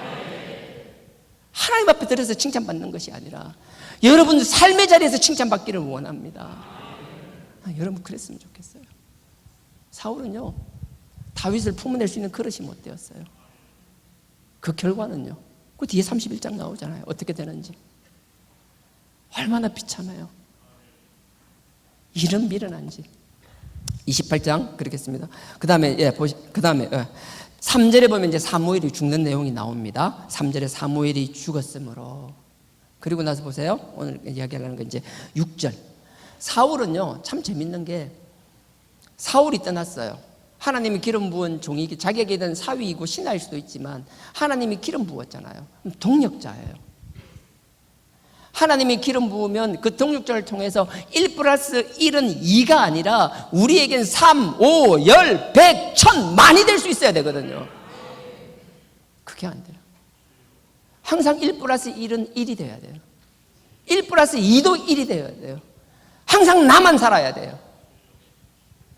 하나님 앞에 들어서 칭찬받는 것이 아니라 여러분들 삶의 자리에서 칭찬받기를 원합니다. 여러분 그랬으면 좋겠어요. 사울은요 다윗을 품어낼 수 있는 그릇이 못 되었어요. 그 결과는요 그 뒤에 31장 나오잖아요. 어떻게 되는지. 얼마나 비참해요. 이런 미련한지. 28장 그렇겠습니다. 그다음에 3절에 보면 이제 사무엘이 죽는 내용이 나옵니다. 3절에 사무엘이 죽었으므로. 그리고 나서 보세요. 오늘 이야기하려는 건 이제 6절. 사울은요, 참 재밌는 게 사울이 떠났어요. 하나님이 기름 부은 종이 자기에게는 사위이고 신하일 수도 있지만 하나님이 기름 부었잖아요. 동력자예요. 하나님이 기름 부으면 그 동력자를 통해서 1 플러스 1은 2가 아니라 우리에겐 3, 5, 10, 100, 1000, 만이 될 수 있어야 되거든요. 그게 안 돼요. 항상 1 플러스 1은 1이 돼야 돼요. 1 플러스 2도 1이 돼야 돼요. 항상 나만 살아야 돼요.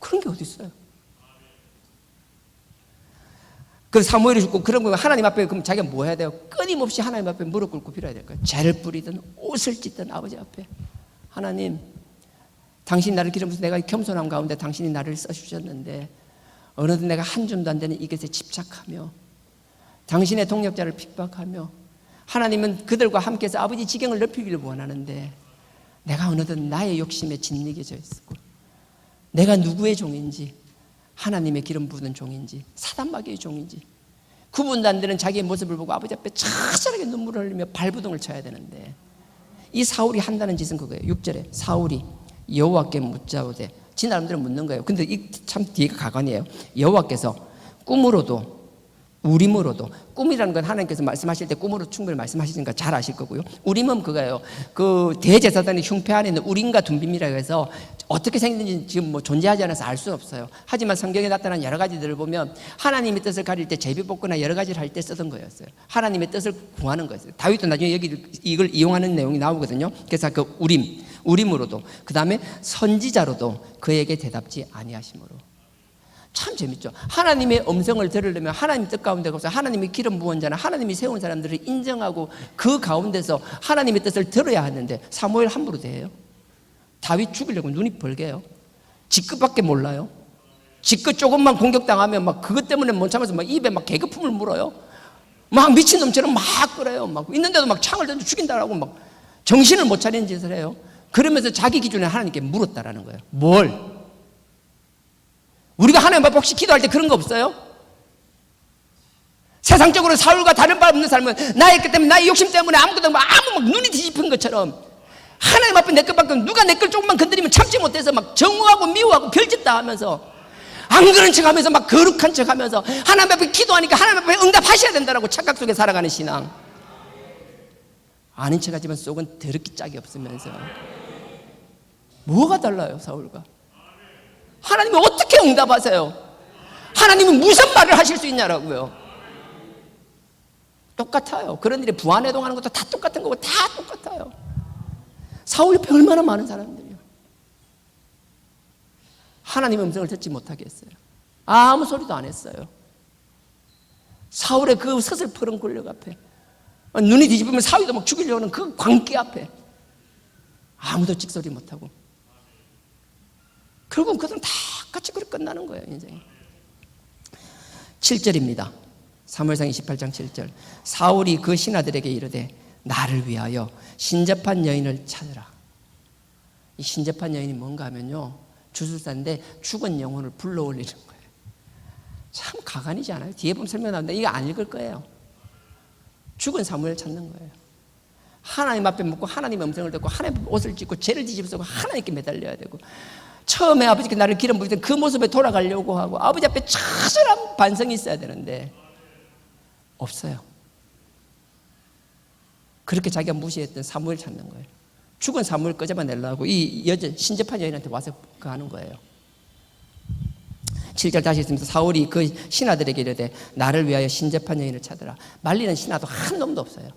그런 게 어디 있어요? 그 사무엘이 죽고 그런 거 하나님 앞에 그럼 자기가 뭐 해야 돼요? 끊임없이 하나님 앞에 무릎 꿇고 빌어야 될 거예요. 죄를 뿌리든 옷을 찢든 아버지 앞에 하나님, 당신이 나를 기름부어서 내가 겸손함 가운데 당신이 나를 써주셨는데 어느덧 내가 한 줌도 안 되는 이것에 집착하며 당신의 동력자를 핍박하며 하나님은 그들과 함께해서 아버지 지경을 넓히기를 원하는데 내가 어느덧 나의 욕심에 짓이겨져 있었고 내가 누구의 종인지 하나님의 기름 부는 종인지 사단마귀의 종인지 구분도 안 되는 자기의 모습을 보고 아버지 앞에 처절하게 눈물을 흘리며 발부둥을 쳐야 되는데 이 사울이 한다는 짓은 그거예요. 6절에 사울이 여호와께 묻자오되 지 나름대로 묻는 거예요. 근데 이 참 뒤가 가관이에요. 여호와께서 꿈으로도 우림으로도, 꿈이라는 건 하나님께서 말씀하실 때 꿈으로 충분히 말씀하시니까 잘 아실 거고요. 우림은 그거예요. 그 대제사장의 흉패 안에 있는 우림과 둠빔이라고 해서 어떻게 생겼는지 지금 뭐 존재하지 않아서 알 수 없어요. 하지만 성경에 나타난 여러 가지들을 보면 하나님의 뜻을 가릴 때 제비 뽑거나 여러 가지를 할 때 쓰던 거였어요. 하나님의 뜻을 구하는 거였어요. 다윗도 나중에 여기 이걸 이용하는 내용이 나오거든요. 그래서 그 우림으로도, 그 다음에 선지자로도 그에게 대답지 아니하심으로. 참 재밌죠. 하나님의 음성을 들으려면 하나님 뜻 가운데 가서 하나님의 기름 부은 자나 하나님이 세운 사람들을 인정하고 그 가운데서 하나님의 뜻을 들어야 하는데 사무엘 함부로 대해요. 다윗 죽이려고 눈이 벌게요. 지끝밖에 몰라요. 지끝 조금만 공격당하면 막 그것 때문에 못 참아서 막 입에 막 개그품을 물어요. 막 미친놈처럼 막 그래요. 막 있는데도 막 창을 던져 죽인다라고 막 정신을 못 차리는 짓을 해요. 그러면서 자기 기준에 하나님께 물었다라는 거예요. 뭘? 우리가 하나님 앞에 혹시 기도할 때 그런 거 없어요? 세상적으로 사울과 다른 바 없는 삶은 나의 것 때문에 나의 욕심 때문에 아무것도 막 눈이 뒤집힌 것처럼 하나님 앞에 내 것밖에 누가 내 걸 조금만 건드리면 참지 못해서 막 정오하고 미워하고 별짓 다 하면서 안 그런 척 하면서 막 거룩한 척 하면서 하나님 앞에 기도하니까 하나님 앞에 응답하셔야 된다라고 착각 속에 살아가는 신앙. 아닌 척 하지만 속은 더럽게 짝이 없으면서 뭐가 달라요 사울과? 하나님이 어떻게 응답하세요? 하나님이 무슨 말을 하실 수 있냐라고요. 똑같아요. 그런 일에 부안해동하는 것도 다 똑같은 거고 다 똑같아요. 사울 옆에 얼마나 많은 사람들이요. 하나님의 음성을 듣지 못하게 했어요. 아무 소리도 안 했어요. 사울의 그 서슬퍼런 권력 앞에 눈이 뒤집으면 사위도 막 죽이려고 하는 그 광기 앞에 아무도 찍소리 못하고 결국은 그들은 다 같이 그렇게 끝나는 거예요. 인생이. 7절입니다. 사무엘상 28장 7절. 사울이 그 신하들에게 이르되 나를 위하여 신접한 여인을 찾으라. 이 신접한 여인이 뭔가 하면요, 주술사인데 죽은 영혼을 불러올리는 거예요. 참 가관이지 않아요? 뒤에 보면 설명 나오는데 이거 안 읽을 거예요. 죽은 사무엘을 찾는 거예요. 하나님 앞에 묻고 하나님의 음성을 듣고 하나님 옷을 찢고 죄를 뒤집어쓰고 하나님께 매달려야 되고 처음에 아버지께 나를 기름 부을 때 그 모습에 돌아가려고 하고 아버지 앞에 처절한 반성이 있어야 되는데 없어요. 그렇게 자기가 무시했던 사무엘 찾는 거예요. 죽은 사무엘 끄집어내려고 이 여자 신접한 여인한테 와서 그 하는 거예요. 7절 다시 있습니다. 사울이 그 신하들에게 이르되 나를 위하여 신접한 여인을 찾으라. 말리는 신하도 한 놈도 없어요.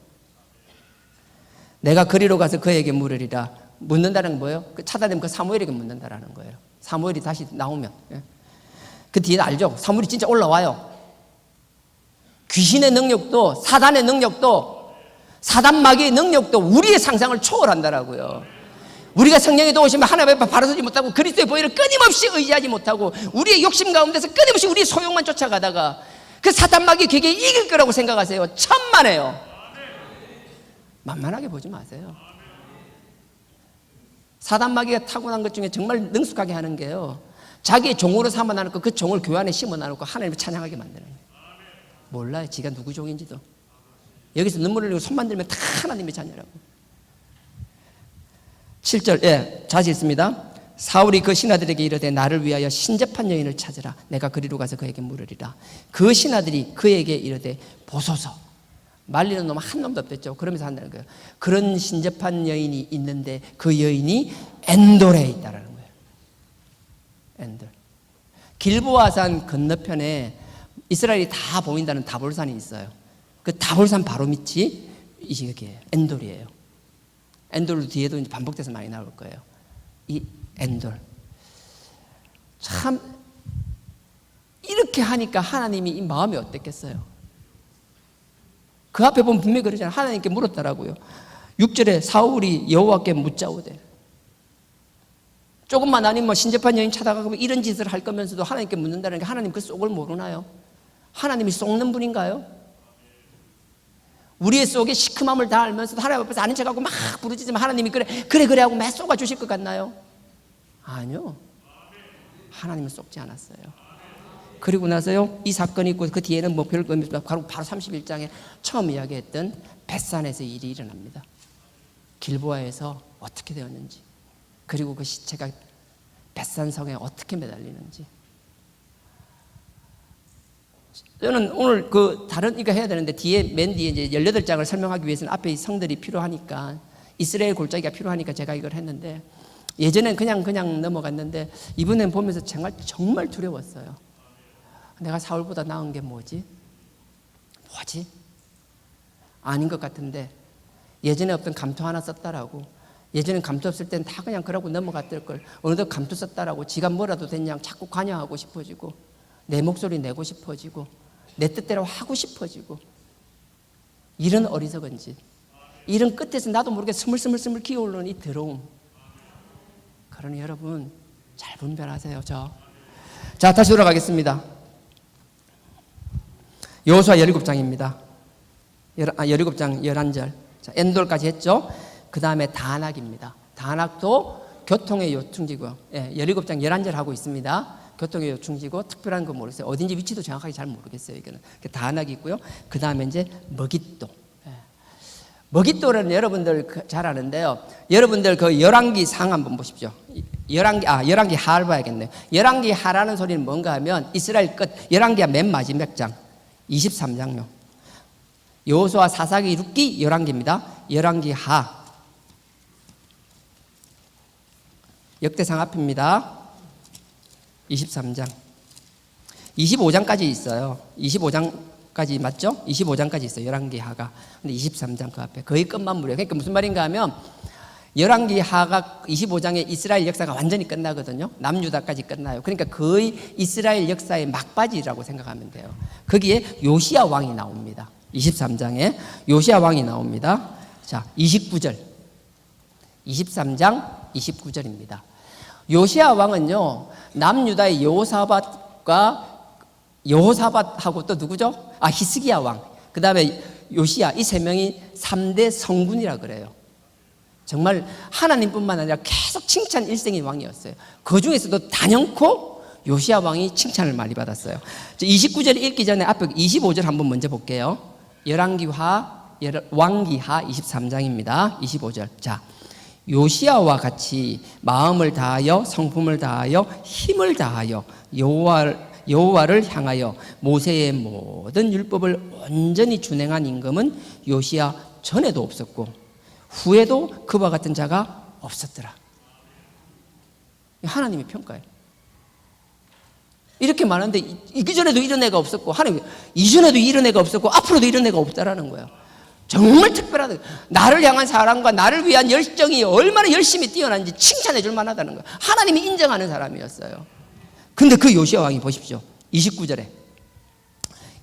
내가 그리로 가서 그에게 물으리라. 묻는다는 건 뭐예요? 찾아내면 그 사무엘에게 묻는다라는 거예요. 사무엘이 다시 나오면. 그 뒤에 알죠? 사무엘이 진짜 올라와요. 귀신의 능력도 사단의 능력도 사단 마귀의 능력도 우리의 상상을 초월한다라고요. 우리가 성령에 도우시면 하나님 앞에 바로 서지 못하고 그리스도의 보혈을 끊임없이 의지하지 못하고 우리의 욕심 가운데서 끊임없이 우리의 소욕만 쫓아가다가 그 사단 마귀 걔에게 이길 거라고 생각하세요. 천만에요. 만만하게 보지 마세요. 사단 마귀가 타고난 것 중에 정말 능숙하게 하는 게요, 자기의 종으로 삼아 나누고 그 종을 교회 안에 심어 나누고 하나님을 찬양하게 만드는 거예요. 몰라요. 지가 누구 종인지도. 여기서 눈물 흘리고 손만 들면 다 하나님의 자녀라고. 7절, 예, 다시 있습니다. 사울이 그 신하들에게 이르되 나를 위하여 신접한 여인을 찾으라. 내가 그리로 가서 그에게 물으리라. 그 신하들이 그에게 이르되 보소서. 말리는 놈 한 놈도 없댔죠. 그러면서 한다는 거예요. 그런 신접한 여인이 있는데 그 여인이 엔돌에 있다라는 거예요. 엔돌. 길보아산 건너편에 이스라엘이 다 보인다는 다볼산이 있어요. 그 다볼산 바로 밑이 이게 엔돌이에요. 엔돌 뒤에도 이제 반복돼서 많이 나올 거예요. 이 엔돌. 참 이렇게 하니까 하나님이 이 마음이 어땠겠어요? 그 앞에 보면 분명히 그러잖아요. 하나님께 물었다라고요. 6절에 사울이 여호와께 묻자오되. 조금만 아니면 신접한 여인 찾아가고 이런 짓을 할 거면서도 하나님께 묻는다는 게 하나님 그 속을 모르나요? 하나님이 속는 분인가요? 우리의 속에 시큼함을 다 알면서도 하나님 앞에서 아는 척하고 막 부르짖으면 하나님이 그래 하고 막 쏘아 주실 것 같나요? 아니요. 하나님은 속지 않았어요. 그리고 나서요, 이 사건이 있고 그 뒤에는 뭐 별거 없습니다. 바로 31장에 처음 이야기했던 벳산에서 일이 일어납니다. 길보아에서 어떻게 되었는지, 그리고 그 시체가 벳산성에 어떻게 매달리는지. 저는 오늘 그 다른 이거 해야 되는데 맨 뒤에 이제 18장을 설명하기 위해서는 앞에 이 성들이 필요하니까, 이스라엘 골짜기가 필요하니까 제가 이걸 했는데, 예전엔 그냥 넘어갔는데 이번엔 보면서 정말 두려웠어요. 내가 사울보다 나은 게 뭐지? 아닌 것 같은데, 예전에 없던 감투 하나 썼다라고, 예전엔 감투 없을 땐 다 그냥 그러고 넘어갔을 걸, 어느덧 감투 썼다라고 지가 뭐라도 됐냐 자꾸 관여하고 싶어지고, 내 목소리 내고 싶어지고, 내 뜻대로 하고 싶어지고, 이런 어리석은 짓, 이런 끝에서 나도 모르게 스물스물 기어오르는 이 더러움. 그러니 여러분 잘 분별하세요. 자, 다시 돌아가겠습니다. 여호수아 17장입니다. 17장 11절. 자, 엔돌까지 했죠. 그 다음에 다낙입니다. 다낙도 교통의 요충지고요. 예, 17장 11절 하고 있습니다. 교통의 요충지고 특별한 거 모르겠어요. 어딘지 위치도 정확하게 잘 모르겠어요. 이거는 다낙이 있고요. 그 다음에 이제 머깃도. 예. 머깃도는 여러분들 잘 아는데요. 여러분들 그 열왕기 상 한번 보십시오. 열왕기 하를 봐야겠네요. 열왕기 하라는 소리는 뭔가 하면 이스라엘 끝, 열왕기가 맨 마지막 장 23장요. 여호수아 사사기 룻기 열왕기입니다. 열왕기 하. 역대상 앞입니다. 23장. 25장까지 있어요. 25장까지 맞죠? 25장까지 있어요. 열왕기 하가. 근데 23장 그 앞에 거의 끝만 무려. 그러니까 무슨 말인가 하면 열왕기 하가 25장에 이스라엘 역사가 완전히 끝나거든요. 남유다까지 끝나요. 그러니까 거의 이스라엘 역사의 막바지라고 생각하면 돼요. 거기에 요시야 왕이 나옵니다. 23장에 요시야 왕이 나옵니다. 자, 29절. 23장 29절입니다. 요시야 왕은요, 남유다의 여호사밧하고 또 누구죠? 히스기야 왕. 그 다음에 요시야, 이 세 명이 3대 성군이라 그래요. 정말 하나님뿐만 아니라 계속 칭찬 일생의 왕이었어요. 그 중에서도 단연코 요시야 왕이 칭찬을 많이 받았어요. 29절 읽기 전에 앞에 25절 한번 먼저 볼게요. 열왕기하 23장입니다. 25절. 자, 요시야와 같이 마음을 다하여 성품을 다하여 힘을 다하여 여호와를 향하여 모세의 모든 율법을 온전히 준행한 임금은 요시야 전에도 없었고 후에도 그와 같은 자가 없었더라. 하나님의 평가예요. 이렇게 많은데 이전에도 이런 애가 없었고, 하나님 이전에도 이런 애가 없었고 앞으로도 이런 애가 없다라는 거예요. 정말 특별하다. 나를 향한 사랑과 나를 위한 열정이 얼마나 열심히 뛰어난지 칭찬해 줄 만하다는 거예요. 하나님이 인정하는 사람이었어요. 근데 그 요시야 왕이 보십시오.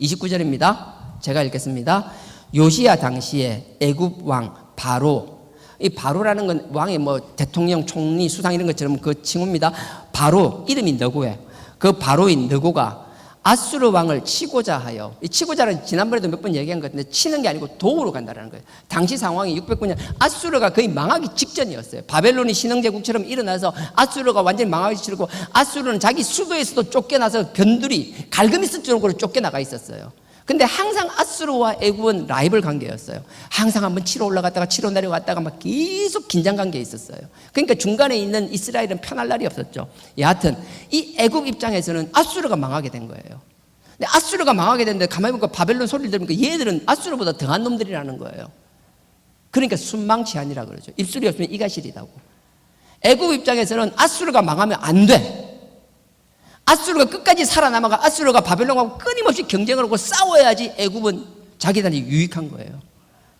29절입니다. 제가 읽겠습니다. 요시야 당시에 애굽 왕 바로, 이 바로라는 건 왕의 뭐 대통령, 총리, 수상 이런 것처럼 그 칭호입니다. 바로 이름이 느고예요. 그 바로인 느고가 아수르 왕을 치고자 하여, 이 치고자는 지난번에도 몇 번 얘기한 것 같은데 치는 게 아니고 도우러 간다는 거예요. 당시 상황이 609년 아수르가 거의 망하기 직전이었어요. 바벨론이 신흥제국처럼 일어나서 아수르가 완전히 망하기 직전이고, 아수르는 자기 수도에서도 쫓겨나서 변두리 갈그미스 쪽으로 쫓겨나가 있었어요. 근데 항상 아수르와 애굽은 라이벌 관계였어요. 항상 한번 치러 올라갔다가 치러 내려갔다가 막 계속 긴장 관계에 있었어요. 그러니까 중간에 있는 이스라엘은 편할 날이 없었죠. 여하튼 이 애굽 입장에서는 아수르가 망하게 된 거예요. 근데 아수르가 망하게 됐는데 가만히 보니까 바벨론 소리를 들으니까 얘들은 아수르보다 더한 놈들이라는 거예요. 그러니까 순망치한이라 그러죠. 입술이 없으면 이가 시리다고. 애굽 입장에서는 아수르가 망하면 안 돼. 아수르가 끝까지 살아남아가 아수르가 바벨론하고 끊임없이 경쟁을 하고 싸워야지 애굽은 자기들한테 유익한 거예요.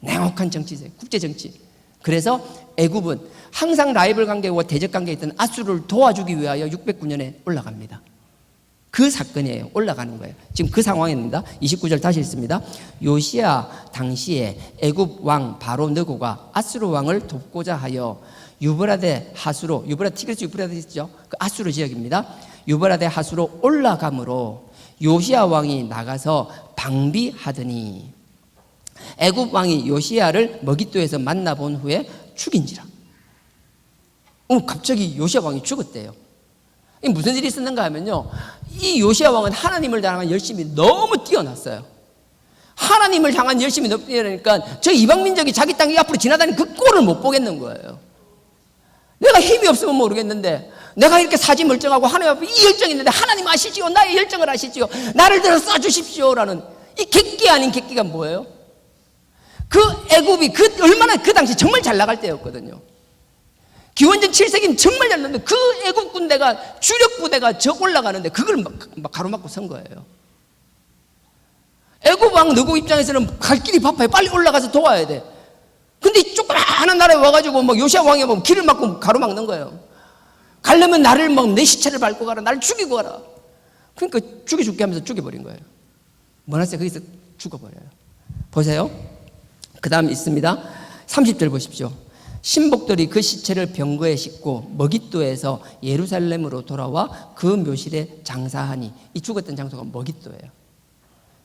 냉혹한 정치세, 국제 정치. 그래서 애굽은 항상 라이벌 관계와 대적 관계에 있던 아수르를 도와주기 위하여 609년에 올라갑니다. 그 사건이에요. 올라가는 거예요. 지금 그 상황입니다. 29절 다시 읽습니다. 요시야 당시에 애굽 왕 바로 느고가 아수르 왕을 돕고자 하여 유브라데 하수로, 유브라데 티그리스 유브라데스죠. 그 아수르 지역입니다. 유브라데 하수로 올라가므로 요시야 왕이 나가서 방비하더니 애굽 왕이 요시야를 머깃도에서 만나본 후에 죽인지라. 갑자기 요시야 왕이 죽었대요. 무슨 일이 있었는가 하면요, 이 요시야 왕은 하나님을 향한 열심이 너무 뛰어났어요. 하나님을 향한 열심이 너무 뛰어나니까 저 이방 민족이 자기 땅 앞으로 지나다니는 그 꼴을 못 보겠는 거예요. 내가 힘이 없으면 모르겠는데 내가 이렇게 사지 멀쩡하고 하나님 앞에 이 열정이 있는데 하나님 아시지요? 나의 열정을 아시지요? 나를 들어 쏴주십시오라는 이 객기 아닌 객기가 뭐예요? 그 애굽이 얼마나 그 당시 정말 잘 나갈 때였거든요. 기원전 7세기는 정말 잘 나갔는데 그 애굽 군대가 주력 부대가 저 올라가는데 그걸 막 가로막고 선 거예요. 애굽 왕 느고 입장에서는 갈 길이 바빠요. 빨리 올라가서 도와야 돼. 근데 이 조그마한 나라에 와가지고 막 요시야 왕이 뭐 길을 막고 가로막는 거예요. 가려면 나를 막 내 시체를 밟고 가라, 나를 죽이고 가라. 그러니까 죽게 하면서 죽여버린 거예요. 머나세 거기서 죽어버려요. 보세요. 그 다음 있습니다. 30절 보십시오. 신복들이 그 시체를 병거에 싣고 머깃도에서 예루살렘으로 돌아와 그 묘실에 장사하니, 이 죽었던 장소가 머깃도예요.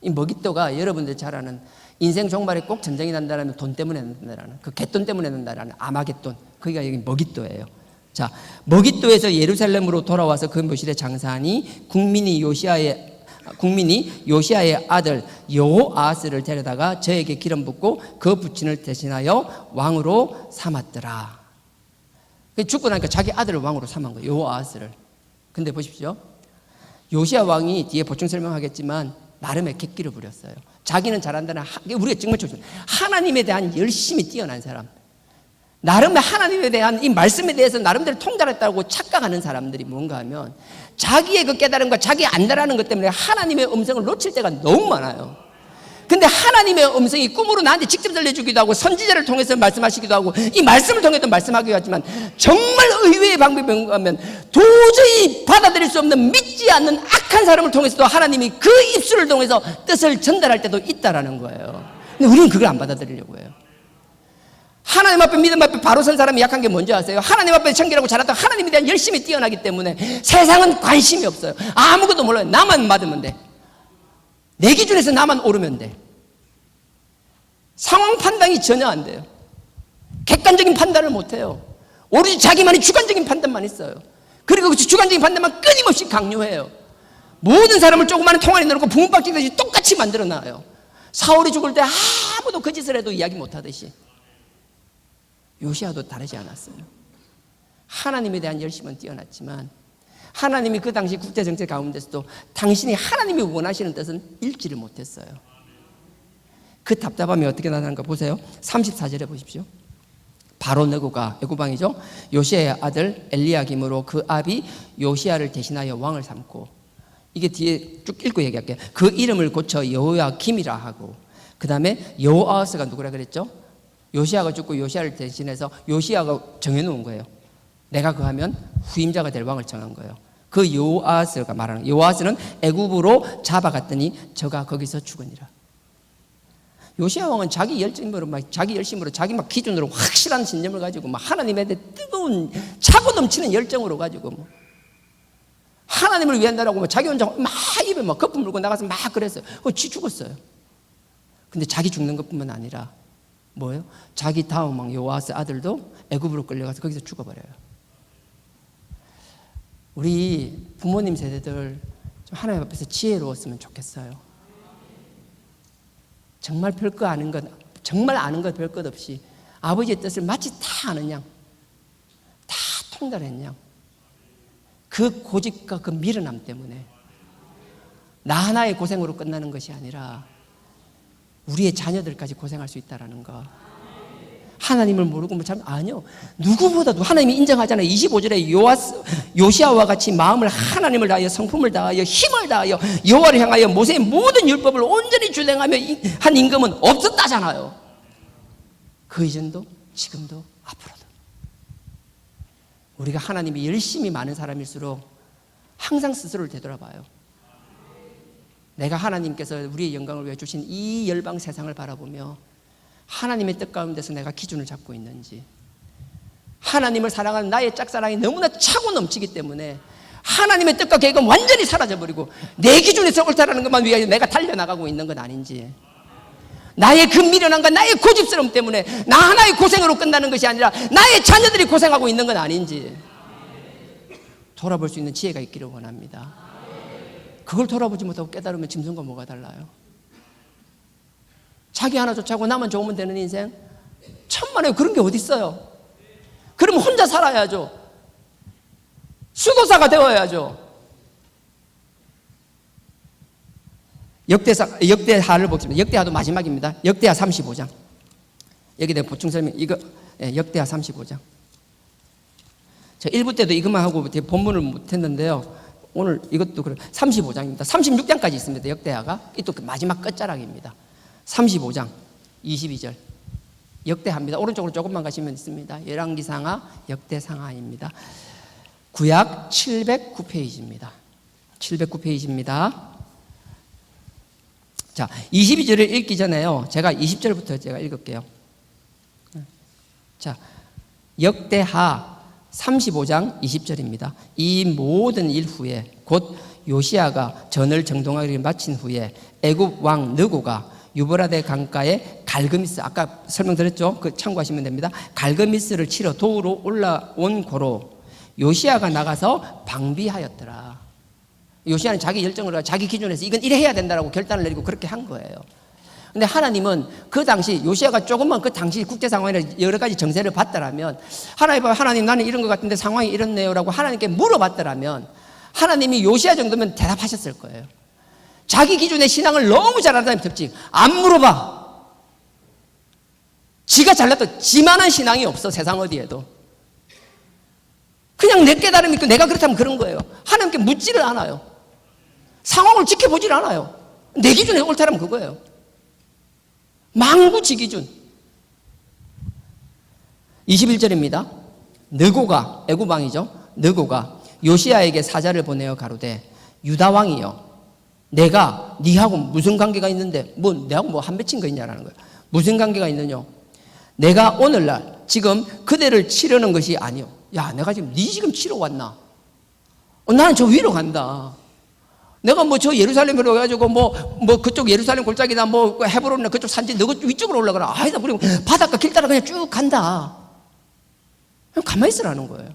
이 머깃도가 여러분들 잘 아는 인생 종말에 꼭 전쟁이 난다라면 돈 때문에 난다라는, 그 갯돈 때문에 난다라는 아마겟돈, 거기가 여기 머깃도예요. 자, 머깃도에서 예루살렘으로 돌아와서 그 묘실에 장사하니 국민이 요시야의 아들 여호아스를 데려다가 저에게 기름 붓고 그 부친을 대신하여 왕으로 삼았더라. 죽고 나니까 자기 아들을 왕으로 삼은 거예요, 여호아스를. 근데 보십시오, 요시야 왕이 뒤에 보충 설명하겠지만 나름의 객기를 부렸어요. 자기는 잘한다는, 우리가 정말 좋죠, 하나님에 대한 열심히 뛰어난 사람, 나름의 하나님에 대한 이 말씀에 대해서 나름대로 통달했다고 착각하는 사람들이 뭔가 하면 자기의 그 깨달음과 자기 안다라는 것 때문에 하나님의 음성을 놓칠 때가 너무 많아요. 근데 하나님의 음성이 꿈으로 나한테 직접 들려주기도 하고 선지자를 통해서 말씀하시기도 하고 이 말씀을 통해서 말씀하기도 하지만 정말 의외의 방법이 뭔가 하면 도저히 받아들일 수 없는 믿지 않는 악한 사람을 통해서도 하나님이 그 입술을 통해서 뜻을 전달할 때도 있다라는 거예요. 근데 우리는 그걸 안 받아들이려고 해요. 하나님 앞에 믿음 앞에 바로 선 사람이 약한 게 뭔지 아세요? 하나님 앞에 청결하고 잘했다 하나님에 대한 열심이 뛰어나기 때문에 세상은 관심이 없어요. 아무것도 몰라요. 나만 맞으면 돼. 내 기준에서 나만 오르면 돼. 상황 판단이 전혀 안 돼요. 객관적인 판단을 못 해요. 오로지 자기만의 주관적인 판단만 있어요. 그리고 그 주관적인 판단만 끊임없이 강요해요. 모든 사람을 조그마한 통 안에 넣고 붕어빵 찍듯이 똑같이 만들어 놔요. 사울이 죽을 때 아무도 그 짓을 해도 이야기 못 하듯이 요시야도 다르지 않았어요. 하나님에 대한 열심은 뛰어났지만 하나님이 그 당시 국제정책 가운데서도 당신이 하나님이 원하시는 뜻은 읽지를 못했어요. 그 답답함이 어떻게 나타나는가 보세요. 34절에 보십시오. 바로 느고가 애굽 왕이죠. 요시야의 아들 엘리야김으로 그 아비 요시야를 대신하여 왕을 삼고, 이게 뒤에 쭉 읽고 얘기할게요. 그 이름을 고쳐 여호야김이라 하고, 그 다음에 여호아스가 누구라 그랬죠? 요시야가 죽고 요시야를 대신해서 요시야가 정해놓은 거예요. 내가 그 하면 후임자가 될 왕을 정한 거예요. 그 여호아스가 말하는 거예요. 여호아스는 애굽으로 잡아갔더니 저가 거기서 죽으니라. 요시야 왕은 자기 열정으로 자기 열심으로 자기 막 기준으로 확실한 신념을 가지고 막 하나님에 대해 뜨거운 차고 넘치는 열정으로 가지고 하나님을 위한다라고 자기 혼자 막 입에 막 거품 물고 나가서 막 그랬어요. 지 죽었어요. 근데 자기 죽는 것뿐만 아니라 뭐예요? 자기 다음 왕 요아스 아들도 애굽으로 끌려가서 거기서 죽어버려요. 우리 부모님 세대들 좀 하나님 앞에서 지혜로웠으면 좋겠어요. 정말 별거 아는 것, 정말 아는 것 별 것 없이 아버지의 뜻을 마치 다 아는 양, 다 통달한 양, 그 고집과 그 미련함 때문에 나 하나의 고생으로 끝나는 것이 아니라 우리의 자녀들까지 고생할 수 있다는 거. 하나님을 모르고 뭐 참 아니요. 누구보다도 하나님이 인정하잖아요. 25절에 요시아와 같이 마음을 하나님을 다하여 성품을 다하여 힘을 다하여 여호와를 향하여 모세의 모든 율법을 온전히 준행하며 한 임금은 없었다잖아요. 그 이전도 지금도 앞으로도. 우리가 하나님이 열심히 많은 사람일수록 항상 스스로를 되돌아봐요. 내가 하나님께서 우리의 영광을 위해 주신 이 열방 세상을 바라보며 하나님의 뜻 가운데서 내가 기준을 잡고 있는지, 하나님을 사랑하는 나의 짝사랑이 너무나 차고 넘치기 때문에 하나님의 뜻과 계획은 완전히 사라져버리고 내 기준에서 옳다라는 것만 위하여 내가 달려나가고 있는 건 아닌지, 나의 그 미련함과 나의 고집스러움 때문에 나 하나의 고생으로 끝나는 것이 아니라 나의 자녀들이 고생하고 있는 건 아닌지 돌아볼 수 있는 지혜가 있기를 원합니다. 그걸 돌아보지 못하고 깨달으면 짐승과 뭐가 달라요? 자기 하나 좋자고 나만 좋으면 되는 인생? 천만에 그런 게 어디 있어요? 그러면 혼자 살아야죠. 수도사가 되어야죠. 역대하를 보겠습니다. 역대하도 마지막입니다. 역대하 35장. 여기 내가 보충 설명, 역대하 35장. 저 1부 때도 이것만 하고 본문을 못했는데요. 오늘 이것도 그래. 35장입니다. 36장까지 있습니다. 역대하가. 이 또 마지막 끝자락입니다. 35장 22절. 역대하입니다. 오른쪽으로 조금만 가시면 있습니다. 열왕기상하, 역대상하입니다. 구약 709페이지입니다. 709페이지입니다. 자, 22절을 읽기 전에요. 제가 20절부터 제가 읽을게요. 자, 역대하 35장 20절입니다. 이 모든 일 후에 곧 요시아가 전을 정동하기를 마친 후에 애굽 왕 느고가 유브라데 강가에 갈그미스, 아까 설명드렸죠? 그 참고하시면 됩니다. 갈그미스를 치러 도우로 올라온 고로 요시아가 나가서 방비하였더라. 요시아는 자기 열정으로 자기 기준에서 이건 이래 해야 된다라고 결단을 내리고 그렇게 한 거예요. 근데 하나님은 그 당시 요시아가 조금만 그 당시 국제 상황이나 여러 가지 정세를 봤더라면 하나님 나는 이런 것 같은데 상황이 이렇네요라고 하나님께 물어봤더라면 하나님이 요시아 정도면 대답하셨을 거예요. 자기 기준의 신앙을 너무 잘한다는 특징. 안 물어봐. 지가 잘났다. 지만한 신앙이 없어. 세상 어디에도. 그냥 내 깨달음이 있고 내가 그렇다면 그런 거예요. 하나님께 묻지를 않아요. 상황을 지켜보질 않아요. 내 기준에 옳다면 그거예요. 망구 지 기준. 21절입니다. 느고가, 애굽 왕이죠. 느고가 요시아에게 사자를 보내어 가로되 유다 왕이여, 내가 니하고 무슨 관계가 있는데 내하고 뭐 한 맺힌 거 있냐라는 거예요. 무슨 관계가 있느냐? 내가 오늘날 지금 그대를 치려는 것이 아니요. 야, 내가 지금 니 지금 치러 왔나? 나는 저 위로 간다. 내가 뭐 저 예루살렘으로 가가지고 뭐 그쪽 예루살렘 골짜기나 뭐 헤브론이나 그쪽 산지 너 위쪽으로 올라가라. 아니다. 그리고 바닷가 길 따라 그냥 쭉 간다. 그냥 가만히 있으라는 거예요.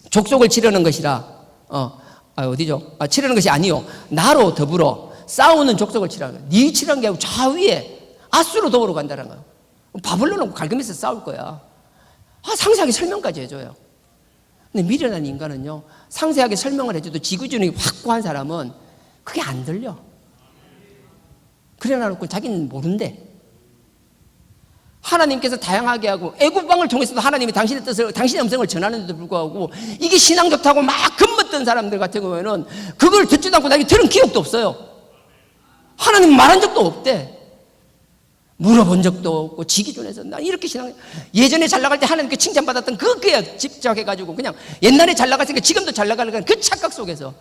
족속을 치려는 것이라 어디죠? 치려는 것이 아니요. 나로 더불어 싸우는 족속을 치라는 거예요. 네 치라는 게 아니고 저 위에 아수르 도우러 간다는 거예요. 바벨론하고 갈그미스 싸울 거야. 상세하게 설명까지 해줘요. 근데 미련한 인간은요, 상세하게 설명을 해줘도 지구준이 확고한 사람은 그게 안 들려. 그래 놔놓고 자기는 모른대. 하나님께서 다양하게 하고 애굽 왕을 통해서도 하나님이 당신의 뜻을, 당신의 음성을 전하는데도 불구하고 이게 신앙 좋다고 막 겁먹던 사람들 같은 경우에는 그걸 듣지도 않고 나에게 들은 기억도 없어요. 하나님 말한 적도 없대. 물어본 적도 없고 지 기준에서 나 이렇게 신앙, 예전에 잘 나갈 때 하나님께 칭찬받았던 그거에 집착해가지고 그냥 옛날에 잘 나갔으니까 지금도 잘 나가는 그 착각 속에서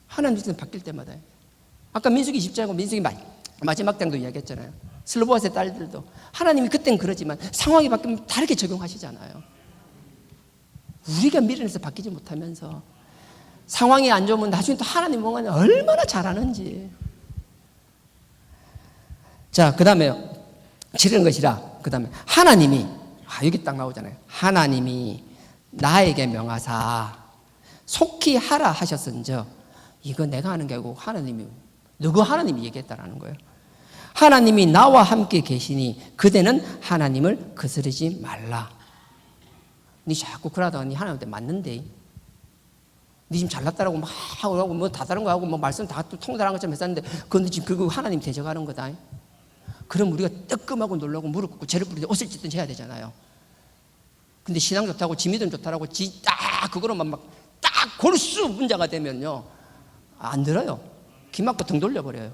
하나님 뜻은 바뀔 때마다. 아까 민수기 10장하고 민수기 마지막 장도 이야기했잖아요. 슬로보아스의 딸들도 하나님이 그땐 그러지만 상황이 바뀌면 다르게 적용하시잖아요. 우리가 미련해서 바뀌지 못하면서 상황이 안 좋으면 나중에 또 하나님 뭔가 얼마나 잘하는지. 자, 그 다음에 치르는 것이라. 그 다음에 하나님이, 여기 딱 나오잖아요. 하나님이 나에게 명하사 속히 하라 하셨은즉. 이거 내가 하는 게 아니고 하나님이, 누구 하나님이 얘기했다라는 거예요. 하나님이 나와 함께 계시니 그대는 하나님을 거스르지 말라. 니 자꾸 그러다가 니 하나님한테 맞는데, 니 지금 잘났다라고 막 하고 뭐 다 다른 거 하고 뭐 말씀 다 통달한 것처럼 했었는데, 그건 지금 결국 하나님 대적하는 거다. 그럼 우리가 뜨끔하고 놀라고 무릎 꿇고 죄를 부리듯 옷을 찢든지 해야 되잖아요. 근데 신앙 좋다고 지 믿음 좋다라고 딱 그거로만 막 딱 골수 문제가 되면요, 안 들어요. 귀 막고 등 돌려버려요.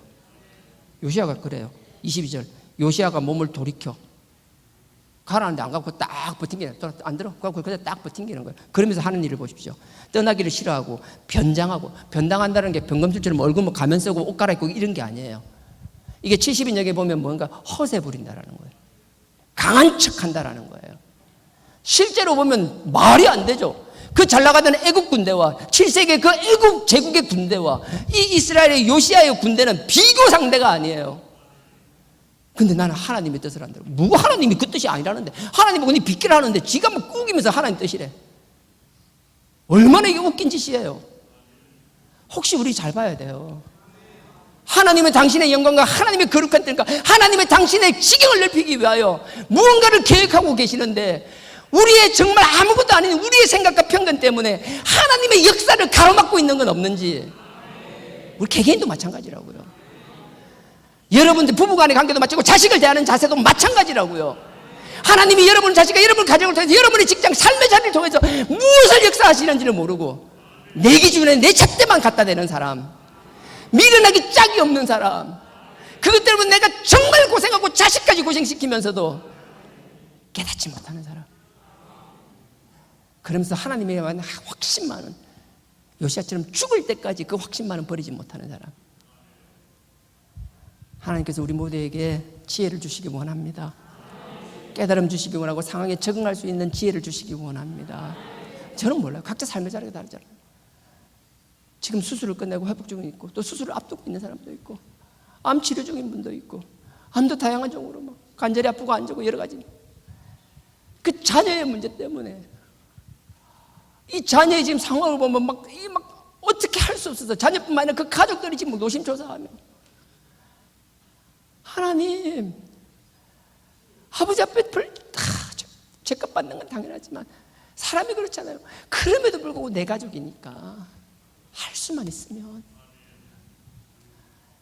요시야가 그래요. 22절 요시야가 몸을 돌이켜 가라는데 안 가고 딱 버팅기는, 안 들어. 그냥 딱 버팅기는 거예요. 그러면서 하는 일을 보십시오. 떠나기를 싫어하고 변장하고, 변당한다는 게 병검술처럼 얼굴 뭐 가면 쓰고 옷 갈아입고 이런 게 아니에요. 이게 70인역에 보면 뭔가 허세 부린다라는 거예요. 강한 척 한다라는 거예요. 실제로 보면 말이 안 되죠. 그 잘 나가던 애국 군대와 7세기 그 애국 제국의 군대와 이 이스라엘의 요시야의 군대는 비교 상대가 아니에요. 근데 나는 하나님의 뜻을 한다고. 누구 하나님이 그 뜻이 아니라는데, 하나님은 그냥 빗길 하는데 지가 막 꾸기면서 하나님 뜻이래. 얼마나 이게 웃긴 짓이에요. 혹시 우리 잘 봐야 돼요. 하나님은 당신의 영광과 하나님의 거룩한 뜻과 하나님의 당신의 지경을 넓히기 위하여 무언가를 계획하고 계시는데, 우리의 정말 아무것도 아닌 우리의 생각과 편견 때문에 하나님의 역사를 가로막고 있는 건 없는지. 우리 개개인도 마찬가지라고요. 여러분들 부부간의 관계도 마찬가지고 자식을 대하는 자세도 마찬가지라고요. 하나님이 여러분 자식과 여러분 가정을 통해서 여러분의 직장 삶의 자리를 통해서 무엇을 역사하시는지를 모르고 내 기준에 내 잣대만 갖다 대는 사람, 미련하기 짝이 없는 사람, 그것 때문에 내가 정말 고생하고 자식까지 고생시키면서도 깨닫지 못하는 사람. 그러면서 하나님에 대한 확신 많은, 요시야처럼 죽을 때까지 그 확신만은 버리지 못하는 사람. 하나님께서 우리 모두에게 지혜를 주시기 원합니다. 깨달음 주시기 원하고 상황에 적응할 수 있는 지혜를 주시기 원합니다. 저는 몰라요. 각자 삶의 자리가 다르잖아요. 지금 수술을 끝내고 회복 중에 있고, 또 수술을 앞두고 있는 사람도 있고, 암 치료 중인 분도 있고, 암도 다양한 종으로 막 관절이 아프고 안 좋고 여러 가지. 그 자녀의 문제 때문에 이 자녀의 지금 상황을 보면 막 어떻게 할 수 없어서 자녀뿐만 아니라 그 가족들이 지금 노심초사하며, 하나님, 아버지 앞에 죄값 받는 건 당연하지만 사람이 그렇잖아요. 그럼에도 불구하고 내 가족이니까 할 수만 있으면,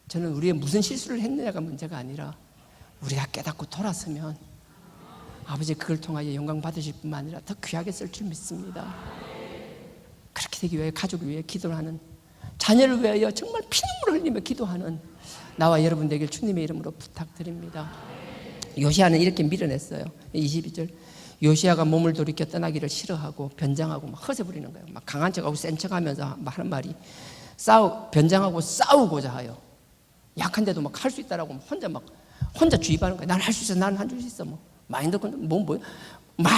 저는 우리의 무슨 실수를 했느냐가 문제가 아니라 우리가 깨닫고 돌아서면 아버지 그걸 통하여 영광 받으실 뿐만 아니라 더 귀하게 쓸 줄 믿습니다. 그렇게 되기 위해 가족을 위해 기도를 하는, 자녀를 위하여 정말 피눈물을 흘리며 기도하는 나와 여러분 되길 주님의 이름으로 부탁드립니다. 요시야는 이렇게 밀어냈어요. 22절 요시야가 몸을 돌이켜 떠나기를 싫어하고 변장하고 막 허세 부리는 거예요. 막 강한 척하고 센 척하면서 하는 말이, 변장하고 싸우고자 하여, 약한데도 막 할 수 있다라고 혼자 주입하는 거예요. 난 할 수 있어, 나는 할 수 있어, 뭐 마인드 컨트롤 막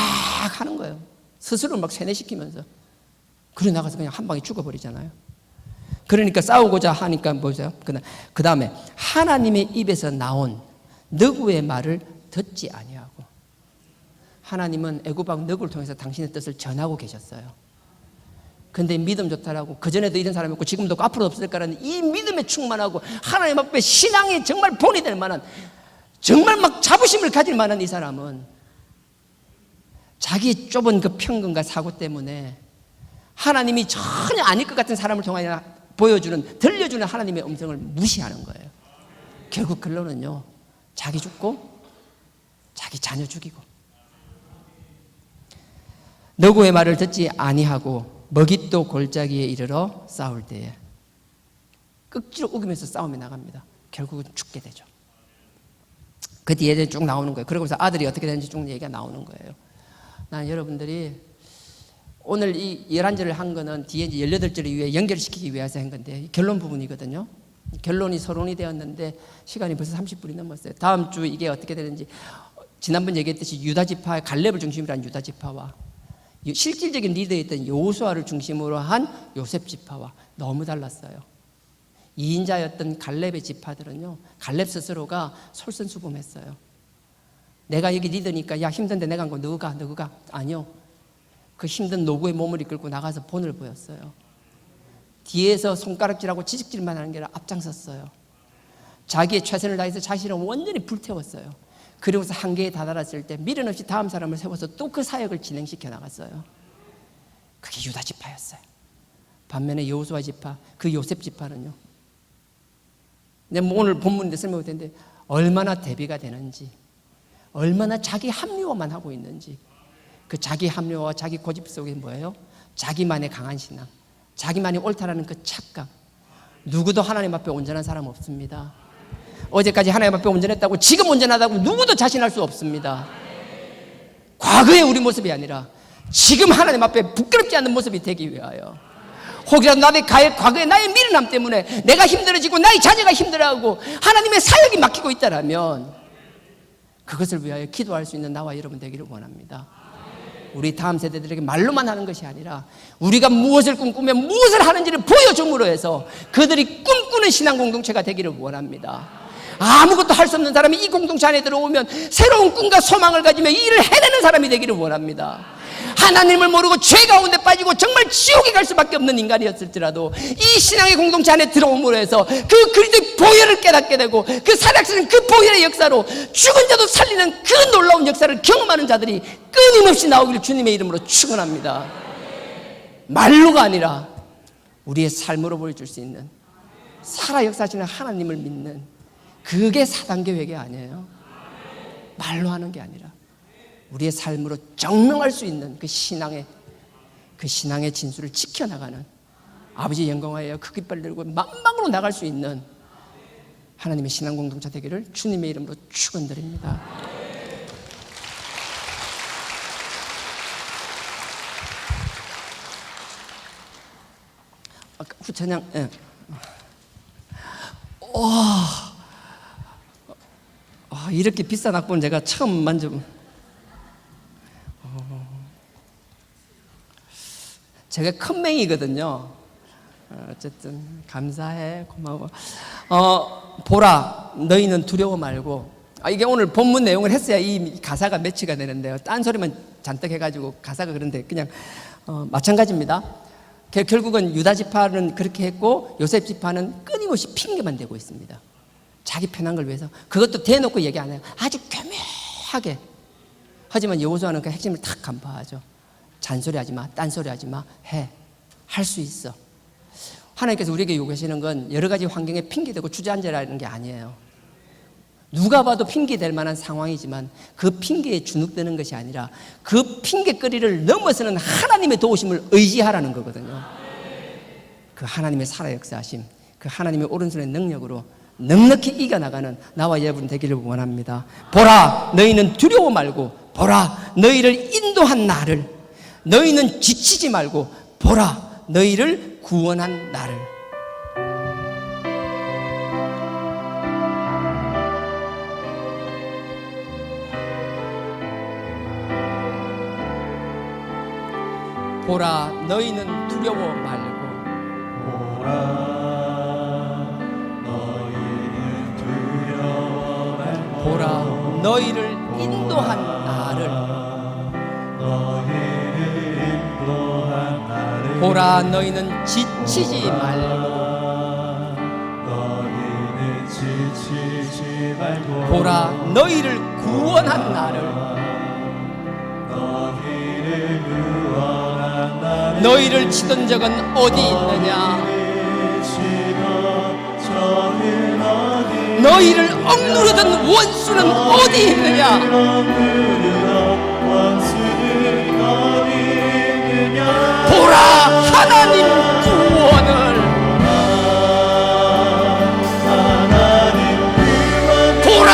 하는 거예요. 스스로 막 세뇌시키면서. 그래 나가서 그냥 한 방에 죽어버리잖아요. 그러니까 싸우고자 하니까 뭐죠? 그 다음에 하나님의 입에서 나온 너구의 말을 듣지 아니하고. 하나님은 애굽왕 너구를 통해서 당신의 뜻을 전하고 계셨어요. 근데 믿음 좋다라고, 그전에도 이런 사람이 있고 지금도 앞으로도 없을 거라는 이 믿음에 충만하고 하나님 앞에 신앙이 정말 본이 될 만한, 정말 막 자부심을 가질 만한 이 사람은 자기 좁은 그 편견과 사고 때문에 하나님이 전혀 아닐 것 같은 사람을 통하여 들려주는 하나님의 음성을 무시하는 거예요. 결국 결론은요, 자기 죽고 자기 자녀 죽이고. 너구의 말을 듣지 아니하고 먹잇도 골짜기에 이르러 싸울 때에 꺽지로 우기면서 싸움에 나갑니다. 결국은 죽게 되죠. 그 뒤에 쭉 나오는 거예요. 그러고서 아들이 어떻게 되는지 쭉 얘기가 나오는 거예요. 난 여러분들이 오늘 이 11절을 한 거는 뒤에 이제 18절을 위해 연결시키기 위해서 한 건데, 결론 부분이거든요. 결론이 서론이 되었는데 시간이 벌써 30분이 넘었어요. 다음 주 이게 어떻게 되는지, 지난번 얘기했듯이 유다지파, 갈렙을 중심으로 한 유다지파와 실질적인 리더였던 여호수아를 중심으로 한 요셉 지파와 너무 달랐어요. 2인자였던 갈렙의 지파들은요, 갈렙 스스로가 솔선수범했어요. 내가 여기 리더니까 야 힘든데 내가 한 거 너가 아니요. 그 힘든 노구의 몸을 이끌고 나가서 본을 보였어요. 뒤에서 손가락질하고 지식질만 하는 게 아니라 앞장섰어요. 자기의 최선을 다해서 자신을 완전히 불태웠어요. 그리고서 한계에 다다랐을 때 미련 없이 다음 사람을 세워서 또 그 사역을 진행시켜 나갔어요. 그게 유다 지파였어요. 반면에 여호수아 지파, 그 요셉 지파는요, 오늘 본문인데 설명할 텐데 얼마나 대비가 되는지, 얼마나 자기 합리화만 하고 있는지. 그 자기 합리화와 자기 고집 속에 뭐예요? 자기만의 강한 신앙, 자기만이 옳다라는 그 착각. 누구도 하나님 앞에 온전한 사람 없습니다. 어제까지 하나님 앞에 온전했다고 지금 온전하다고 누구도 자신할 수 없습니다. 과거의 우리 모습이 아니라 지금 하나님 앞에 부끄럽지 않은 모습이 되기 위하여, 혹이라도 나의 과거의 나의 미련함 때문에 내가 힘들어지고 나의 자녀가 힘들어하고 하나님의 사역이 막히고 있다라면 그것을 위하여 기도할 수 있는 나와 여러분 되기를 원합니다. 우리 다음 세대들에게 말로만 하는 것이 아니라 우리가 무엇을 꿈꾸며 무엇을 하는지를 보여줌으로 해서 그들이 꿈꾸는 신앙 공동체가 되기를 원합니다. 아무것도 할 수 없는 사람이 이 공동체 안에 들어오면 새로운 꿈과 소망을 가지며 이 일을 해내는 사람이 되기를 원합니다. 하나님을 모르고 죄 가운데 빠지고 정말 지옥에 갈 수밖에 없는 인간이었을지라도 이 신앙의 공동체 안에 들어옴으로 해서 그 그리스도의 보혈을 깨닫게 되고 그 살아계신 그 보혈의 역사로 죽은 자도 살리는 그 놀라운 역사를 경험하는 자들이 끊임없이 나오기를 주님의 이름으로 축원합니다. 말로가 아니라 우리의 삶으로 보여줄 수 있는 살아 역사하시는 하나님을 믿는, 그게 4단계 회개 아니에요. 말로 하는 게 아니라 우리의 삶으로 증명할 수 있는 그 신앙의 진수를 지켜나가는, 아버지 영광하여 그 깃발을 들고 만방으로 나갈 수 있는 하나님의 신앙 공동체 되기를 주님의 이름으로 축원드립니다. 후찬양. 이렇게 비싼 악보는 제가 처음 만져본. 제가 큰 맹이거든요. 어쨌든 감사해, 고마워. 보라, 너희는 두려워 말고. 이게 오늘 본문 내용을 했어야 이 가사가 매치가 되는데요. 딴 소리만 잔뜩 해가지고 가사가 그런데 그냥 마찬가지입니다. 결국은 유다 지파는 그렇게 했고 요셉 지파는 끊임없이 핑계만 대고 있습니다. 자기 편한 걸 위해서. 그것도 대놓고 얘기 안 해요. 아주 교묘하게. 하지만 여호수아는 그 핵심을 탁 간파하죠. 잔소리하지 마, 딴소리하지 마, 해. 할 수 있어. 하나님께서 우리에게 요구하시는 건 여러 가지 환경에 핑계대고 주저앉으라는 게 아니에요. 누가 봐도 핑계될 만한 상황이지만 그 핑계에 주눅드는 것이 아니라 그 핑계거리를 넘어서는 하나님의 도우심을 의지하라는 거거든요. 그 하나님의 살아 역사하심, 그 하나님의 오른손의 능력으로 넉넉히 이겨나가는 나와 여러분 되기를 원합니다. 보라, 너희는 두려워 말고, 보라, 너희를 인도한 나를, 너희는 지치지 말고, 보라, 너희를 구원한 나를. 보라, 너희는 두려워 말고, 보라, 너희를 인도한 나를, 보라, 너희는 지치지 말고, 보라, 너희를 구원한 나를, 너희를 치던 적은 어디 있느냐? 너희를 억누르던 원수는 어디 있느냐? 보라, 하나님 구원을, 보라,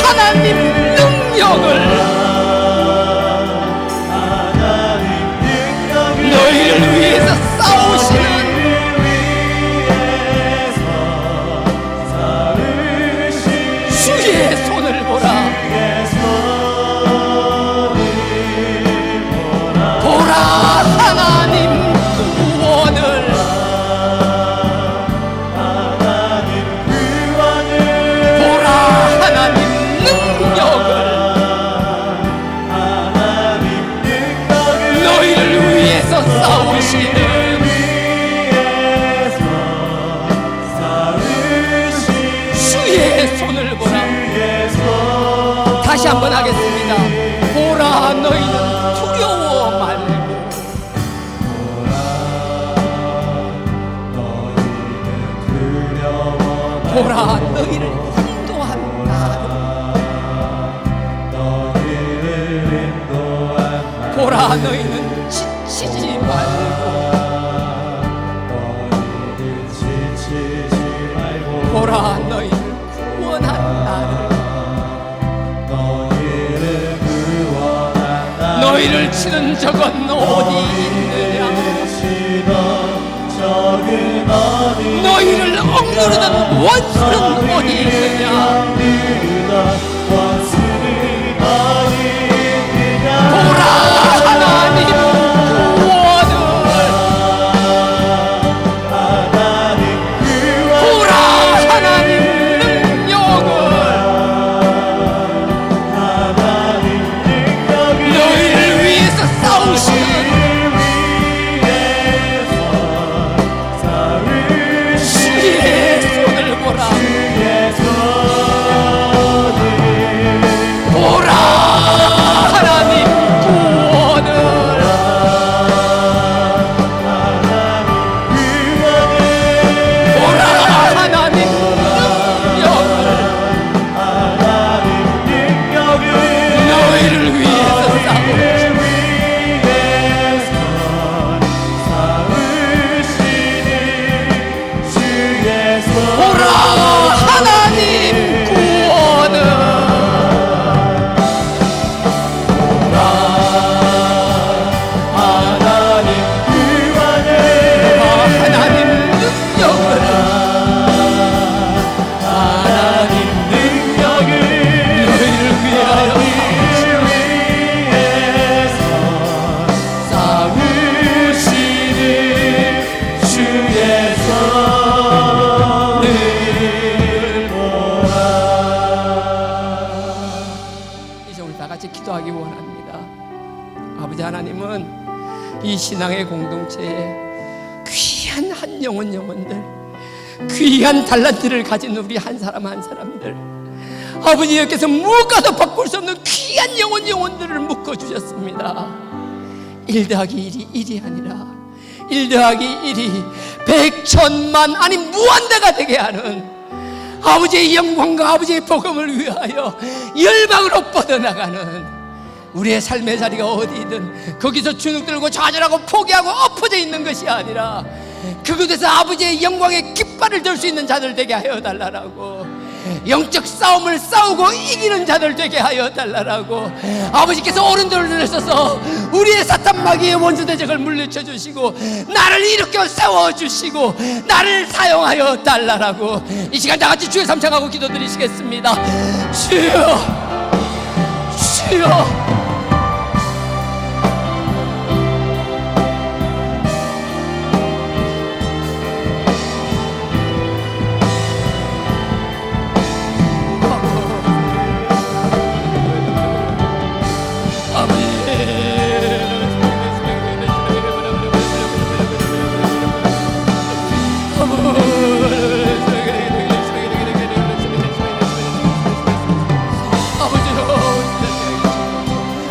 하나님 능력을, 너희를 위해서 싸우시는 주의 손을 보라. 보라, 다시 한번 하겠습니다. 보라 너희는 두려워 말고 보라 너희를 인도한 나를 보라 너희는 지치지 말고 보라 너희를 구원한 나를 너희를 치는 적은 어디 있느냐 너희를 억누르는 원수는 어디 있느냐 보라 하나님 구원을 보라 하나님 능력을 너희를 위해서 싸우시는 주의 손을 보라 보라 하나님 구원을 보라 하나님 능력을 너희를 위해서 보라 하나님 구원을 하나님 능력을 너희를 위하여 싸우시는 주의 손을 이제 우리 다 같이 기도하기 원합니다. 아버지 하나님은 이 신앙의 공동체에 귀한 한 영혼들 귀한 달란트를 가진 우리 한 사람 한 사람들 아버지 여기서 무엇과도 바꿀 수 없는 귀한 영혼들을 묶어주셨습니다. 1 더하기 1이 1이 아니라 1 더하기 1이 100, 1000만 아니 무한대가 되게 하는 아버지의 영광과 아버지의 복음을 위하여 열방으로 뻗어나가는 우리의 삶의 자리가 어디든 거기서 주눅 들고 좌절하고 포기하고 엎어져 있는 것이 아니라 그곳에서 아버지의 영광의 깃발을 들 수 있는 자들 되게 하여 달라라고 영적 싸움을 싸우고 이기는 자들 되게 하여 달라라고 아버지께서 오른손을 내셔서 우리의 사탄 마귀의 원수 대적을 물리쳐 주시고 나를 일으켜 세워주시고 나를 사용하여 달라라고 이 시간 다 같이 주의 삼창하고 기도드리시겠습니다. 주여 주여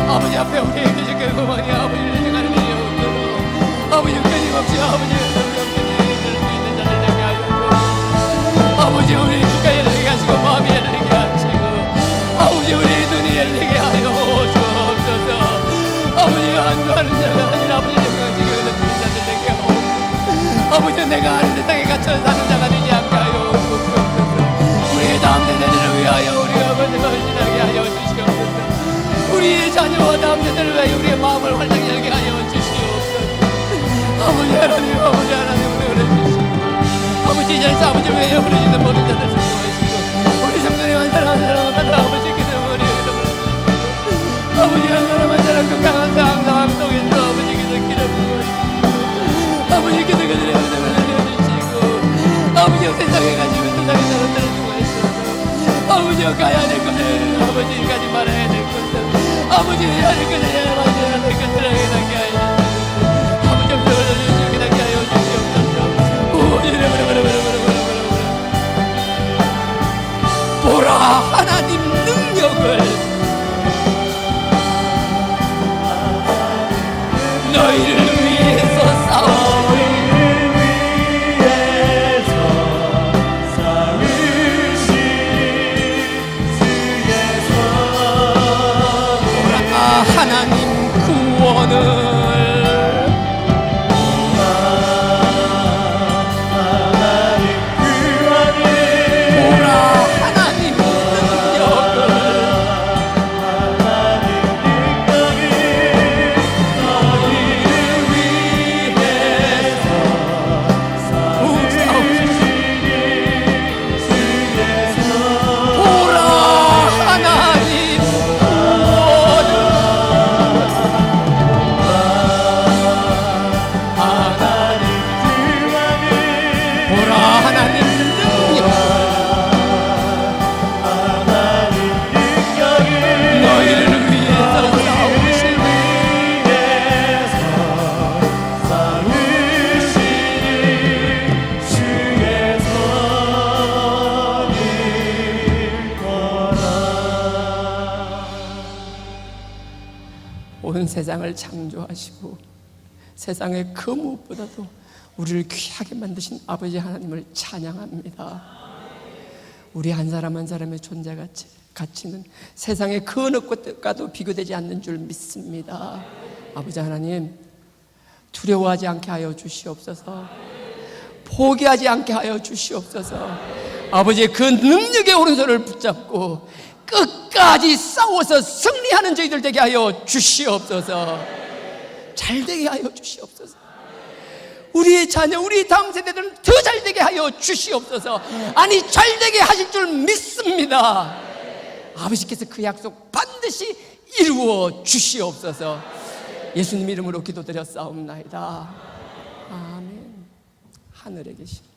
아버지 앞에 우리 주께 그만이 아버지를 생각하는 일이 없도록 아버지 끊임없이 아버지의 성령님이 될 수 있는 자들 되게 하시고 아버지 우리 주가 열리게 하시고 마음이 열리게 하시고 아버지 우리 눈이 열리게 하여 주옵소서. 아버지 안주하는 자가 아니라 아버지 생각지게 되는 자들 되게 하고 아버지 내가 하는 세상에 갇혀 사는 자가 되지 않게 하여 주옵소서. 우리의 다음 세대들을 위하여 우리 아버지가 지나게 하여 주시옵소서. 우리의 자녀와 다음 세대를 위하여 우리의 마음을 활짝 열게 하여 주시옵소서. 아버지 하나님 아버지 하나님 은혜를 주시고 아버지 이 자리에서 아버지 외에 흐르시는 모든 자들 수고하시고 우리 성도님 한 사람 한 사람마다 아버지께서 머리에 아버지 한 사람 한 사람 건강한 상황 속에서 아버지께서 기름 부어주시고 아버지께서 그들의 은혜를 내려주시고 아버지가 세상에 가시고 세상에 사람들을 수고하시고 아버지가 가야 될 것을 아버지 가지 말아야 될 것을 아버지 해야 될 것을 해야 될 것을 하게 하여 아버지 엄청을 주시게 하게 하여 주시옵소서. 보라 하나님 능력을 온 세상을 창조하시고 세상의 그 무엇보다도 우리를 귀하게 만드신 아버지 하나님을 찬양합니다. 우리 한 사람 한 사람의 존재 가치는 세상의 그 어느 것과도 비교되지 않는 줄 믿습니다. 아버지 하나님, 두려워하지 않게 하여 주시옵소서. 포기하지 않게 하여 주시옵소서. 아버지의 그 능력의 오른손을 붙잡고 끝까지 싸워서 승리하는 저희들 되게 하여 주시옵소서. 잘되게 하여 주시옵소서. 우리의 자녀, 우리 다음 세대들은 더 잘되게 하여 주시옵소서. 아니, 잘되게 하실 줄 믿습니다. 아버지께서 그 약속 반드시 이루어 주시옵소서. 예수님 이름으로 기도드렸사옵나이다. 아멘. 하늘에 계신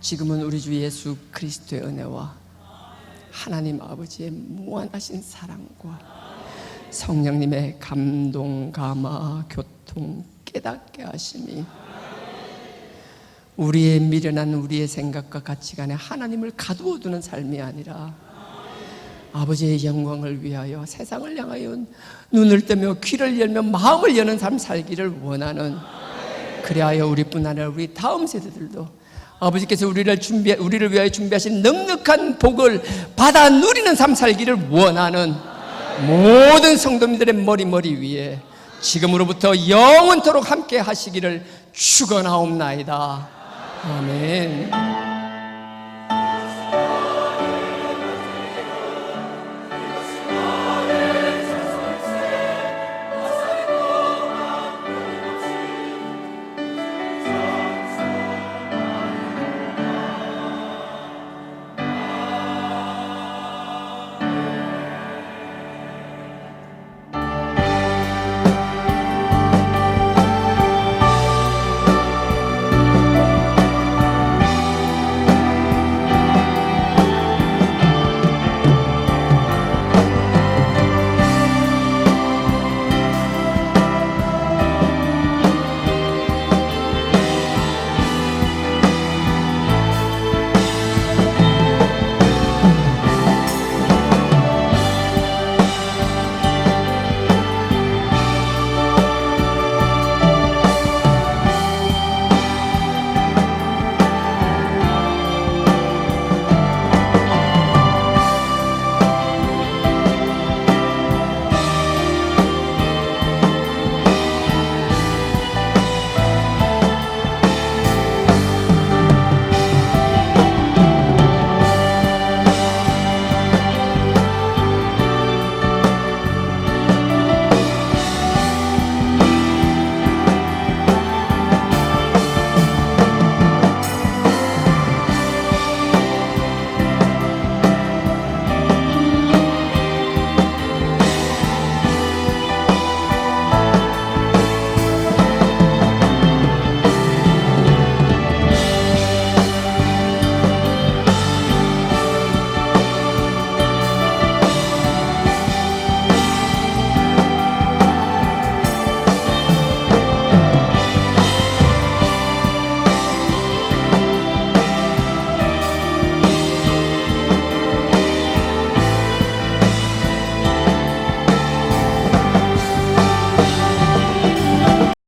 지금은 우리 주 예수 그리스도의 은혜와 하나님 아버지의 무한하신 사랑과 성령님의 감동, 감화, 교통, 깨닫게 하심이 우리의 미련한 우리의 생각과 가치관에 하나님을 가두어 두는 삶이 아니라 아버지의 영광을 위하여 세상을 향하여 눈을 뜨며 귀를 열며 마음을 여는 삶 살기를 원하는, 그리하여 우리뿐 아니라 우리 다음 세대들도 아버지께서 우리를 위하여 준비하신 넉넉한 복을 받아 누리는 삶 살기를 원하는 모든 성도님들의 머리 위에 지금으로부터 영원토록 함께 하시기를 축원하옵나이다. 아멘.